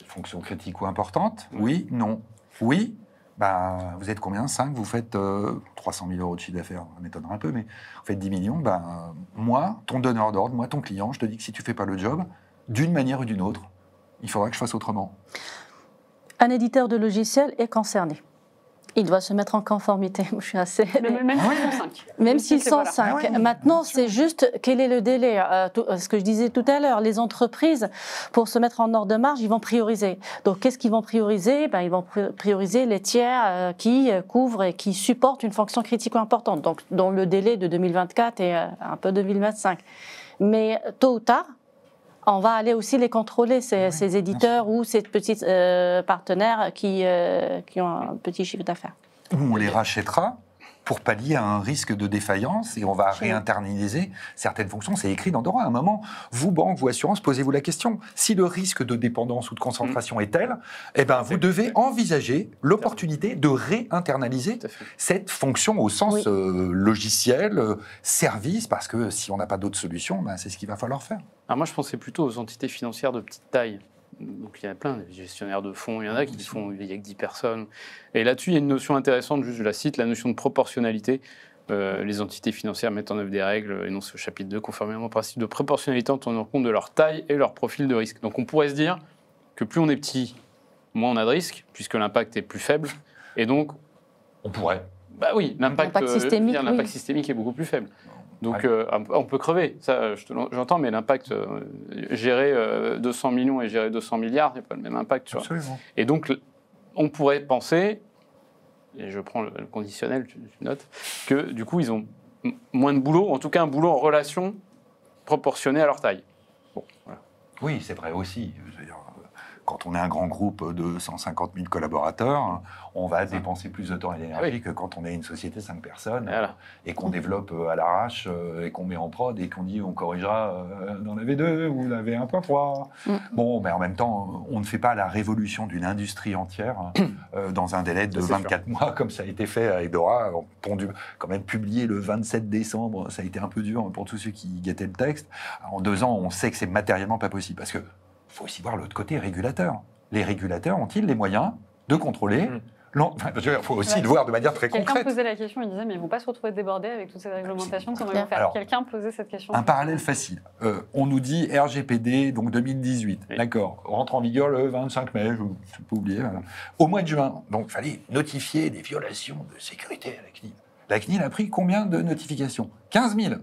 Fonction critique ou importante? Oui, non. Oui, vous êtes combien? 5? Vous faites 300 000 euros de chiffre d'affaires, ça m'étonnerait un peu, mais vous faites 10 millions. Moi, ton donneur d'ordre, moi, ton client, je te dis que si tu ne fais pas le job, d'une manière ou d'une autre, il faudra que je fasse autrement. Un éditeur de logiciel est concerné. Il doit se mettre en conformité. Je suis assez... Même s'ils sont 5. Même s'ils sont 5. Ah oui, Maintenant, c'est juste quel est le délai. Ce que je disais tout à l'heure, les entreprises, pour se mettre en ordre de marge, ils vont prioriser. Donc, qu'est-ce qu'ils vont prioriser? Ils vont prioriser les tiers qui couvrent et qui supportent une fonction critique ou importante, donc dont le délai de 2024 et un peu 2025. Mais tôt ou tard, on va aller aussi les contrôler, ces éditeurs ou ces petits partenaires qui ont un petit chiffre d'affaires. Ou on les rachètera pour pallier à un risque de défaillance et on va réinternaliser certaines fonctions. C'est écrit dans Dora. À un moment, vous, banque, vous, assurance, posez-vous la question. Si le risque de dépendance ou de concentration est tel, vous devez envisager l'opportunité de réinternaliser cette fonction au sens logiciel, service, parce que si on n'a pas d'autre solution, c'est ce qu'il va falloir faire. Alors moi, je pensais plutôt aux entités financières de petite taille. Donc il y en a plein, des gestionnaires de fonds, il y en a qui font, il n'y a que 10 personnes. Et là-dessus, il y a une notion intéressante, juste je la cite, la notion de proportionnalité. Les entités financières mettent en œuvre des règles, énoncent au chapitre 2, conformément au principe de proportionnalité en tenant compte de leur taille et leur profil de risque. Donc on pourrait se dire que plus on est petit, moins on a de risque, puisque l'impact est plus faible. Et donc... On pourrait. Oui, l'impact systémique est beaucoup plus faible. Donc on peut crever, ça j'entends, mais l'impact, gérer 200 millions et gérer 200 milliards, c'est pas le même impact. Tu vois. Et donc on pourrait penser, et je prends le conditionnel, tu notes, que du coup ils ont moins de boulot, en tout cas un boulot en relation proportionné à leur taille. Bon, voilà. Oui, c'est vrai aussi. Je veux dire, quand on est un grand groupe de 150 000 collaborateurs, on va dépenser plus de temps et d'énergie que quand on est une société de 5 personnes et qu'on développe à l'arrache et qu'on met en prod et qu'on dit on corrigera dans la V2 ou la V1.3. Bon, mais en même temps, on ne fait pas la révolution d'une industrie entière dans un délai de 24 mois comme ça a été fait avec Dora. On a quand même publié le 27 décembre, ça a été un peu dur pour tous ceux qui guettaient le texte. En 2 ans, on sait que c'est matériellement pas possible parce que il faut aussi voir l'autre côté régulateur. Les régulateurs ont-ils les moyens de contrôler Il faut aussi le voir de manière très Quelqu'un concrète. posait la question, il disait, mais ils ne vont pas se retrouver débordés avec toutes ces réglementations, comment ils vont faire? Alors, Quelqu'un posait cette question. Un parallèle facile. On nous dit RGPD, donc 2018. Oui. D'accord. Rentre en vigueur le 25 mai, je ne peux oublier. Voilà. Au mois de juin, donc il fallait notifier des violations de sécurité à la CNIL. La CNIL a pris combien de notifications? 15 000.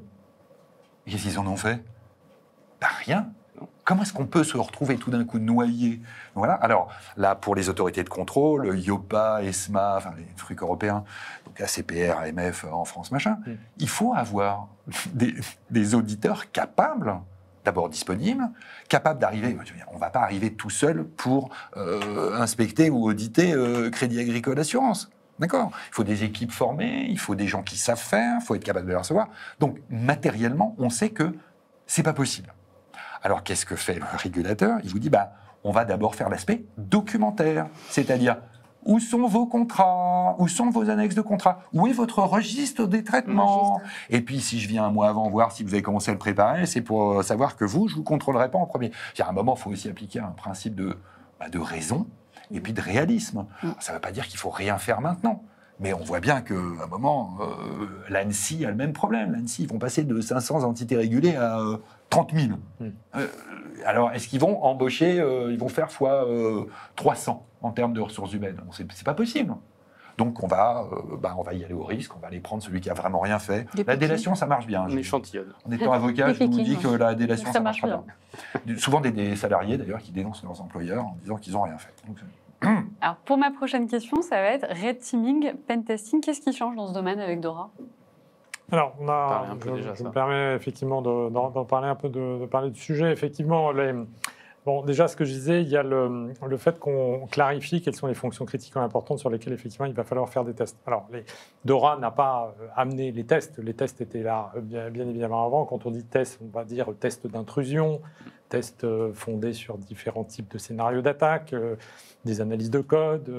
Et qu'est-ce qu'ils en ont fait? Rien. Comment est-ce qu'on peut se retrouver tout d'un coup noyé? Voilà. Alors là, pour les autorités de contrôle, IOPA, ESMA, enfin les trucs européens, donc ACPR, AMF en France, machin, il faut avoir des auditeurs capables, d'abord disponibles, capables d'arriver. On ne va pas arriver tout seul pour inspecter ou auditer Crédit Agricole Assurance. D'accord. Il faut des équipes formées, il faut des gens qui savent faire, il faut être capable de les recevoir. Donc matériellement, on sait que c'est pas possible. Alors, qu'est-ce que fait le régulateur? Il vous dit, on va d'abord faire l'aspect documentaire, c'est-à-dire, où sont vos contrats? Où sont vos annexes de contrats? Où est votre registre des traitements? Et puis, si je viens un mois avant voir si vous avez commencé à le préparer, c'est pour savoir que je ne vous contrôlerai pas en premier. À un moment, il faut aussi appliquer un principe de raison et puis de réalisme. Ça ne veut pas dire qu'il ne faut rien faire maintenant. Mais on voit bien qu'à un moment, l'ANSSI a le même problème. L'ANSSI, ils vont passer de 500 entités régulées à 30 000. Alors, est-ce qu'ils vont embaucher, ils vont faire fois 300 en termes de ressources humaines? C'est pas possible. Donc, on va y aller au risque, on va aller prendre celui qui a vraiment rien fait. La délation, ça marche bien. On échantillonne. En étant avocat, je vous dis que la délation, ça marche bien. bien. Souvent, des salariés, d'ailleurs, qui dénoncent leurs employeurs en disant qu'ils n'ont rien fait. Donc, Alors, pour ma prochaine question, ça va être red teaming, pen testing. Qu'est-ce qui change dans ce domaine avec Dora? Alors, je me permets effectivement d'en parler un peu, de parler du sujet. Effectivement, déjà, ce que je disais, il y a le fait qu'on clarifie quelles sont les fonctions critiques importantes sur lesquelles, effectivement, il va falloir faire des tests. Alors, Dora n'a pas amené les tests. Les tests étaient là, bien évidemment, avant. Quand on dit test, on va dire test d'intrusion, test fondés sur différents types de scénarios d'attaque, des analyses de code,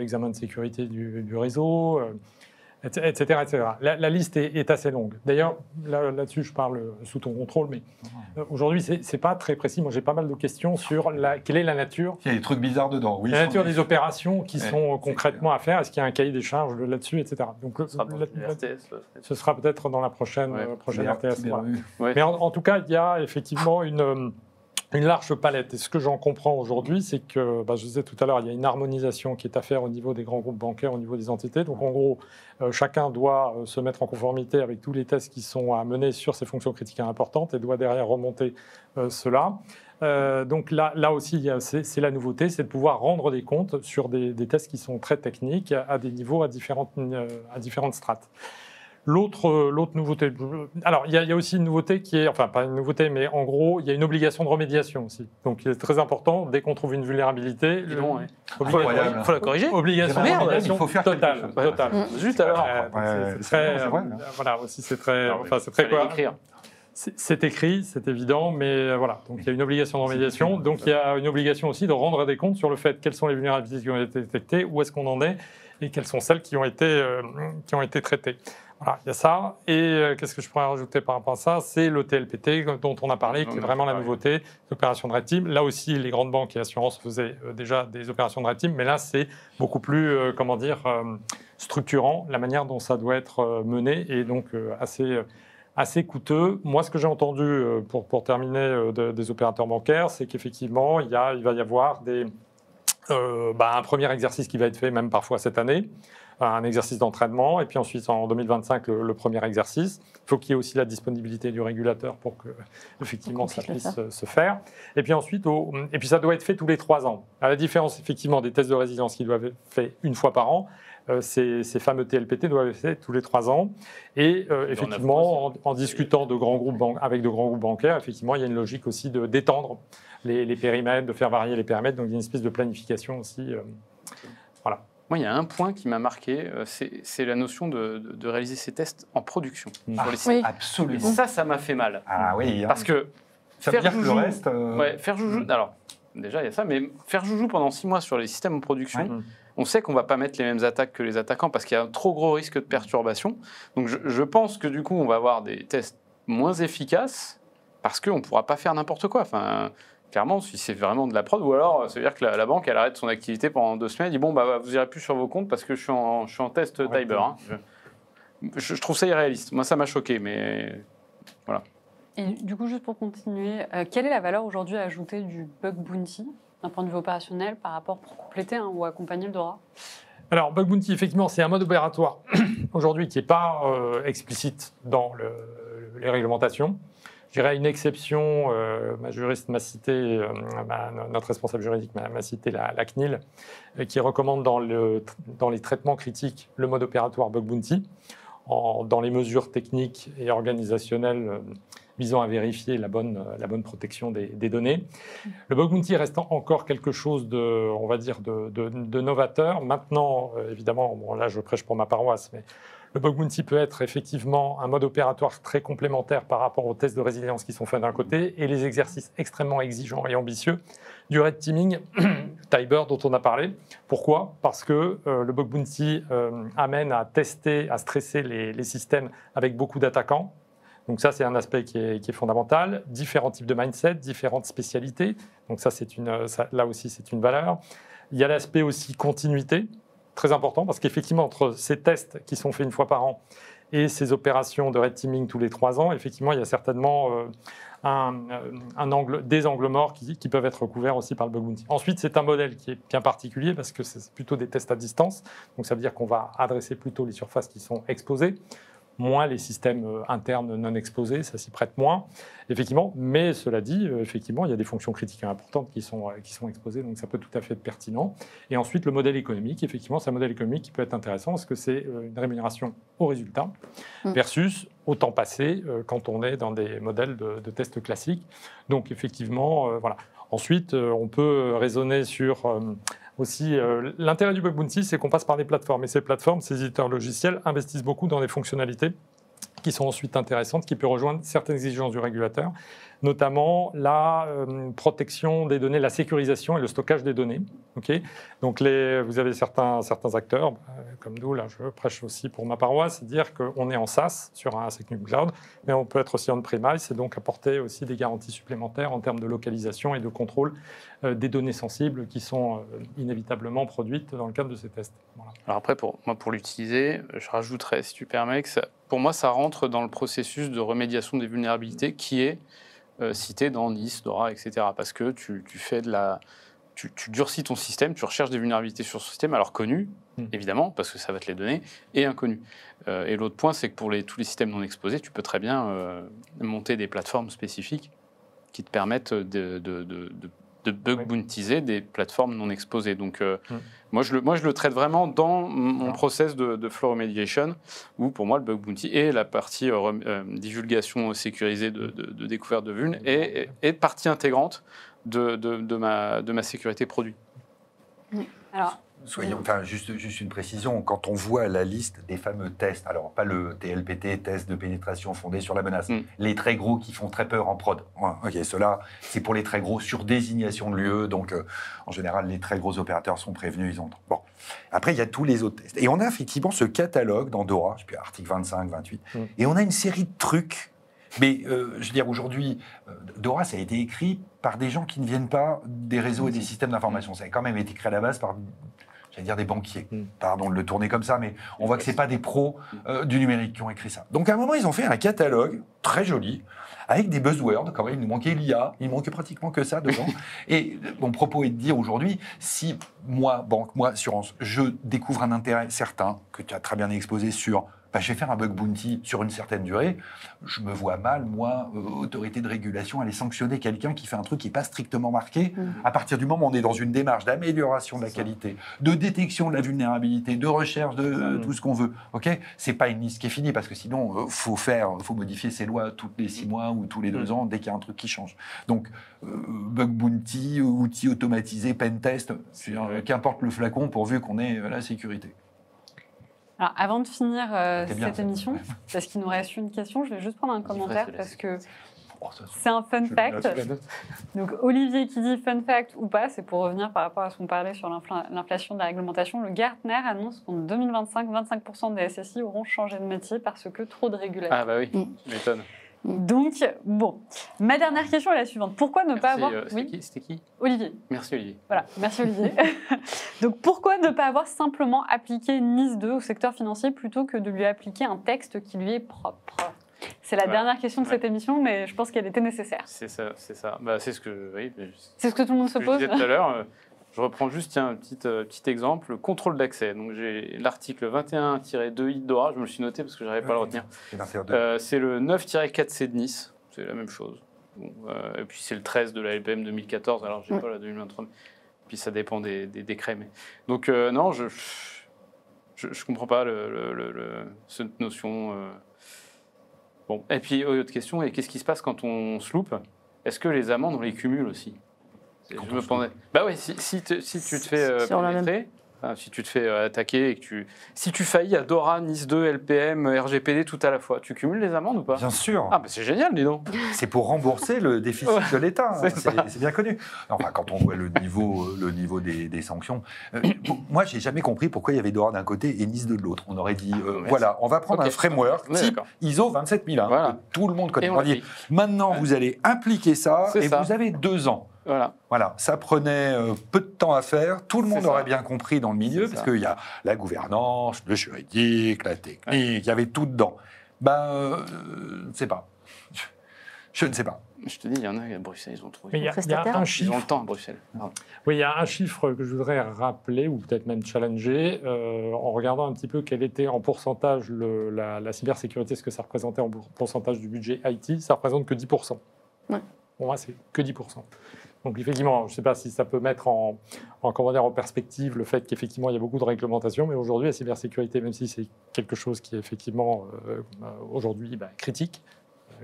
examen de sécurité du réseau, etc. La liste est assez longue. D'ailleurs, là-dessus, je parle sous ton contrôle, mais aujourd'hui, c'est pas très précis. Moi, j'ai pas mal de questions sur quelle est la nature. Il y a des trucs bizarres dedans. Oui, la nature des opérations qui sont concrètement à faire. Est-ce qu'il y a un cahier des charges là-dessus, etc. Donc, ce sera peut-être dans la prochaine RTS. Voilà. Mais en tout cas, il y a effectivement une large palette. Et ce que j'en comprends aujourd'hui, c'est que, je disais tout à l'heure, il y a une harmonisation qui est à faire au niveau des grands groupes bancaires, au niveau des entités. Donc, en gros, chacun doit se mettre en conformité avec tous les tests qui sont à mener sur ces fonctions critiques importantes et doit derrière remonter cela. Donc là aussi, c'est la nouveauté, c'est de pouvoir rendre des comptes sur des tests qui sont très techniques à des niveaux, à différentes strates. L'autre nouveauté, alors il y a aussi une nouveauté qui est, enfin pas une nouveauté, mais en gros, il y a une obligation de remédiation aussi. Donc il est très important, dès qu'on trouve une vulnérabilité, il faut la corriger. Obligation de remédiation il faut faire totale. Juste alors. Voilà, aussi c'est très quoi. C'est écrit, c'est évident, mais voilà. Donc il y a une obligation de remédiation. Donc il y a une obligation aussi de rendre des comptes sur le fait quelles sont les vulnérabilités qui ont été détectées, où est-ce qu'on en est, et quelles sont celles qui ont été traitées. Voilà, il y a ça. Et qu'est-ce que je pourrais rajouter par rapport à ça? C'est le TLPT dont on a parlé, qui est vraiment la nouveauté, l'opération de red team. Là aussi, les grandes banques et assurances faisaient déjà des opérations de red team, mais là, c'est beaucoup plus, structurant, la manière dont ça doit être mené, et donc assez coûteux. Moi, ce que j'ai entendu, pour terminer, des opérateurs bancaires, c'est qu'effectivement, il va y avoir un premier exercice qui va être fait, même parfois cette année, un exercice d'entraînement, et puis ensuite en 2025 le premier exercice. Il faut qu'il y ait aussi la disponibilité du régulateur pour que effectivement ça puisse se faire. Et puis ensuite, et puis ça doit être fait tous les 3 ans. À la différence effectivement des tests de résilience qui doivent être faits une fois par an, ces fameux TLPT doivent être faits tous les 3 ans. Et effectivement, en discutant avec de grands groupes bancaires, effectivement, il y a une logique aussi d'étendre les périmètres, de faire varier les périmètres. Donc il y a une espèce de planification aussi. Voilà. Moi, il y a un point qui m'a marqué, c'est la notion de réaliser ces tests en production. Absolument. Et ça m'a fait mal. Ah oui. Parce que ça veut dire que le reste... faire joujou... Alors, déjà, il y a ça, mais faire joujou pendant 6 mois sur les systèmes en production, on sait qu'on ne va pas mettre les mêmes attaques que les attaquants parce qu'il y a un trop gros risque de perturbation. Donc, je pense que du coup, on va avoir des tests moins efficaces parce qu'on ne pourra pas faire n'importe quoi. Enfin, clairement, si c'est vraiment de la prod, ou alors ça veut dire que la banque, elle arrête son activité pendant 2 semaines, elle dit bon, bah, vous irez plus sur vos comptes parce que je suis en test Tiber. Hein. Je trouve ça irréaliste. Moi, ça m'a choqué, mais voilà. Et du coup, juste pour continuer, quelle est la valeur aujourd'hui ajoutée du bug bounty d'un point de vue opérationnel par rapport pour compléter ou accompagner le DORA? Alors, bug bounty, effectivement, c'est un mode opératoire aujourd'hui qui n'est pas explicite dans les réglementations. Je dirais une exception, ma juriste m'a cité, notre responsable juridique m'a cité la CNIL, qui recommande dans les traitements critiques le mode opératoire bug bounty, dans les mesures techniques et organisationnelles visant à vérifier la bonne protection des données. Le bug bounty reste encore quelque chose de, on va dire, de novateur. Maintenant, évidemment, bon, là je prêche pour ma paroisse, mais le bug bounty peut être effectivement un mode opératoire très complémentaire par rapport aux tests de résilience qui sont faits d'un côté et les exercices extrêmement exigeants et ambitieux du red teaming, Tiber dont on a parlé. Pourquoi ? Parce que le bug bounty amène à tester, à stresser les systèmes avec beaucoup d'attaquants. Donc ça, c'est un aspect qui est fondamental. Différents types de mindset, différentes spécialités. Donc ça, là aussi, c'est une valeur. Il y a l'aspect aussi continuité, très important, parce qu'effectivement, entre ces tests qui sont faits une fois par an et ces opérations de red teaming tous les 3 ans, effectivement, il y a certainement des angles morts qui peuvent être couverts aussi par le bug bounty. Ensuite, c'est un modèle qui est bien particulier parce que c'est plutôt des tests à distance. Donc ça veut dire qu'on va adresser plutôt les surfaces qui sont exposées, moins les systèmes internes non exposés, ça s'y prête moins, effectivement. Mais cela dit, effectivement, il y a des fonctions critiques importantes qui sont exposées, donc ça peut tout à fait être pertinent. Et ensuite, le modèle économique, effectivement, c'est un modèle économique qui peut être intéressant parce que c'est une rémunération au résultat versus au temps passé quand on est dans des modèles de tests classiques. Donc, effectivement, voilà. Ensuite, on peut raisonner sur aussi l'intérêt du bug bounty, c'est qu'on passe par des plateformes. Et ces plateformes, ces éditeurs logiciels investissent beaucoup dans des fonctionnalités qui sont ensuite intéressantes, qui peuvent rejoindre certaines exigences du régulateur, notamment la protection des données, la sécurisation et le stockage des données. Okay, donc vous avez certains acteurs, comme nous, là je prêche aussi pour ma paroisse, dire qu'on est en SaaS sur un Secnum Cloud, mais on peut être aussi on-premise et donc apporter aussi des garanties supplémentaires en termes de localisation et de contrôle des données sensibles qui sont inévitablement produites dans le cadre de ces tests. Voilà. Alors après, pour l'utiliser, je rajouterais, si tu permets, que pour moi, ça rentre dans le processus de remédiation des vulnérabilités qui est cité dans NIST, DORA, etc. Parce que tu fais tu durcis ton système, tu recherches des vulnérabilités sur ce système, alors connues, évidemment, parce que ça va te les donner, et inconnues. Et l'autre point, c'est que pour tous les systèmes non exposés, tu peux très bien monter des plateformes spécifiques qui te permettent de bug bountiser des plateformes non exposées. Donc, moi, je le traite vraiment dans mon process de flow remediation, où pour moi, le bug bounty et la partie divulgation sécurisée de découverte de vulnes est partie intégrante de ma sécurité produit. Alors, juste une précision, quand on voit la liste des fameux tests, alors pas le TLPT, test de pénétration fondé sur la menace, les très gros qui font très peur en prod. Ok, ceux-là, c'est pour les très gros sur désignation de l'UE, donc en général, les très gros opérateurs sont prévenus, ils ont... Bon. Après, il y a tous les autres tests. Et on a effectivement ce catalogue dans DORA, je sais plus, article 25, 28, et on a une série de trucs. Mais je veux dire, aujourd'hui, DORA, ça a été écrit par des gens qui ne viennent pas des réseaux et des systèmes d'information. Ça a quand même été créé à la base par... j'allais dire des banquiers, pardon de le tourner comme ça, mais on voit que ce n'est pas des pros du numérique qui ont écrit ça. Donc à un moment, ils ont fait un catalogue très joli, avec des buzzwords, quand même, il nous manquait l'IA, il manquait pratiquement que ça dedans. Et mon propos est de dire aujourd'hui, si moi, banque, moi, assurance, je découvre un intérêt certain, que tu as très bien exposé sur... je vais faire un bug bounty sur une certaine durée, je me vois mal, moi, autorité de régulation, aller sanctionner quelqu'un qui fait un truc qui n'est pas strictement marqué. À partir du moment où on est dans une démarche d'amélioration de la qualité, de détection de la vulnérabilité, de recherche de tout ce qu'on veut, okay, c'est pas une liste qui est finie, parce que sinon, faut modifier ces lois tous les 6 mois ou tous les 2 ans dès qu'il y a un truc qui change. Donc, bug bounty, outils automatisés, pen test, qu'importe le flacon pourvu qu'on ait la sécurité. Alors, avant de finir cette émission, parce qu'il nous reste une question, je vais juste prendre un commentaire parce que c'est un fun fact. Donc, Olivier qui dit fun fact ou pas, c'est pour revenir par rapport à ce qu'on parlait sur l'inflation de la réglementation. Le Gartner annonce qu'en 2025, 25% des SSI auront changé de métier parce que trop de régulation. Ah bah oui, tu m'étonnes. Donc, bon. Ma dernière question est la suivante. Pourquoi ne pas avoir... C'était qui Olivier. Merci Olivier. Voilà, merci Olivier. Donc, pourquoi ne pas avoir simplement appliqué NIS 2 au secteur financier plutôt que de lui appliquer un texte qui lui est propre? C'est la dernière question de cette émission, mais je pense qu'elle était nécessaire. C'est ça, c'est ça. Bah, c'est ce que, oui, c'est ce que tout le monde se pose. Je disais tout à l'heure. Je reprends juste un petit exemple, le contrôle d'accès. Donc j'ai l'article 21-2 DORA, je me le suis noté parce que je n'arrivais pas à le retenir. C'est le 9-4C de Nice, c'est la même chose. Bon, et puis c'est le 13 de la LPM 2014, alors je n'ai pas la 2023. Puis ça dépend des décrets. Mais... Donc non, je ne comprends pas cette notion. Bon. Et puis autre question, et qu'est-ce qui se passe quand on se loupe? Est-ce que les amendes, on les cumule aussi? Je me pendais. Bah oui, si tu te fais pénétrer, si tu te fais attaquer et que si tu faillis à DORA, NIS 2, LPM, RGPD tout à la fois, tu cumules les amendes ou pas? Bien sûr. Ah bah c'est génial, dis donc. C'est pour rembourser le déficit de l'État. C'est bien connu. Enfin, quand on voit le niveau des sanctions, moi j'ai jamais compris pourquoi il y avait DORA d'un côté et NIS 2 de l'autre. On aurait dit voilà, on va prendre un framework type ISO 27001 que tout le monde connaît. On dit maintenant vous allez impliquer ça et vous avez 2 ans. Voilà, ça prenait peu de temps à faire. Tout le monde aurait bien compris dans le milieu, parce qu'il y a la gouvernance, le juridique, la technique, il y avait tout dedans. Je ne sais pas. Je ne sais pas. Je te dis, il y en a à Bruxelles, ils ont trouvé. Mais il y a un chiffre. Ils ont le temps à Bruxelles. Pardon. Oui, il y a un chiffre que je voudrais rappeler, ou peut-être même challenger, en regardant un petit peu quel était en pourcentage la cybersécurité, ce que ça représentait en pourcentage du budget IT, ça ne représente que 10%. Ouais. Pour moi, c'est que 10%. Donc effectivement, je ne sais pas si ça peut mettre en perspective le fait qu'effectivement il y a beaucoup de réglementations, mais aujourd'hui la cybersécurité, même si c'est quelque chose qui est effectivement aujourd'hui critique,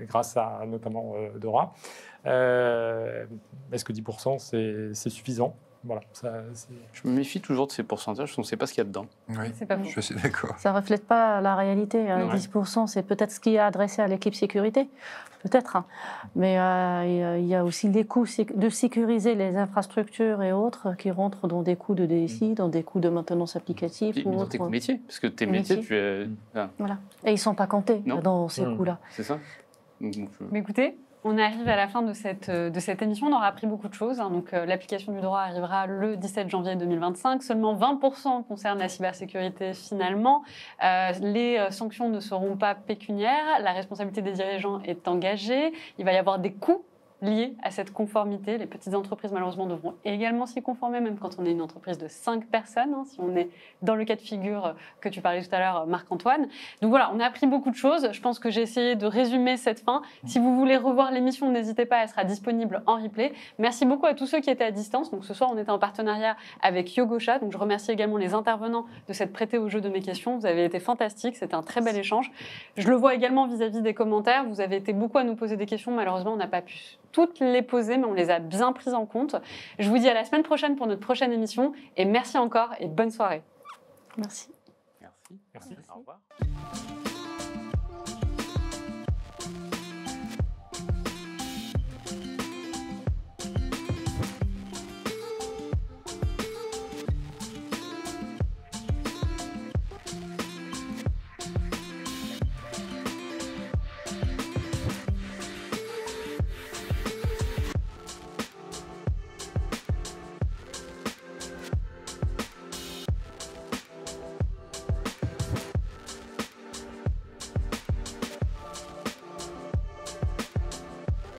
grâce à notamment DORA, est-ce que 10% c'est suffisant? Voilà, je me méfie toujours de ces pourcentages, parce qu'on ne sait pas ce qu'il y a dedans. Oui, c'est pas je suis d'accord. Ça ne reflète pas la réalité. 10%, c'est peut-être ce qui est adressé à l'équipe sécurité, peut-être. Hein. Mais il y a aussi les coûts de sécuriser les infrastructures et autres qui rentrent dans des coûts de DSI, dans des coûts de maintenance applicative. Et dans tes coûts métiers, parce que tes métiers, tu es... Voilà. Et ils ne sont pas comptés dans ces coûts-là. C'est ça. Mais écoutez, on arrive à la fin de cette émission. On aura appris beaucoup de choses. Donc, l'application du droit arrivera le 17 janvier 2025. Seulement 20% concernent la cybersécurité finalement. Les sanctions ne seront pas pécuniaires. La responsabilité des dirigeants est engagée. Il va y avoir des coûts liés à cette conformité. Les petites entreprises, malheureusement, devront également s'y conformer, même quand on est une entreprise de 5 personnes, si on est dans le cas de figure que tu parlais tout à l'heure, Marc-Antoine. Donc voilà, on a appris beaucoup de choses. Je pense que j'ai essayé de résumer cette fin. Si vous voulez revoir l'émission, n'hésitez pas, elle sera disponible en replay. Merci beaucoup à tous ceux qui étaient à distance. Donc ce soir, on était en partenariat avec Yogosha. Donc je remercie également les intervenants de s'être prêtés au jeu de mes questions. Vous avez été fantastiques, c'était un très bel échange. Je le vois également vis-à-vis des commentaires. Vous avez été beaucoup à nous poser des questions. Malheureusement, on n'a pas pu toutes les poser, mais on les a bien prises en compte. Je vous dis à la semaine prochaine pour notre prochaine émission. Et merci encore et bonne soirée. Merci. Merci. Au revoir.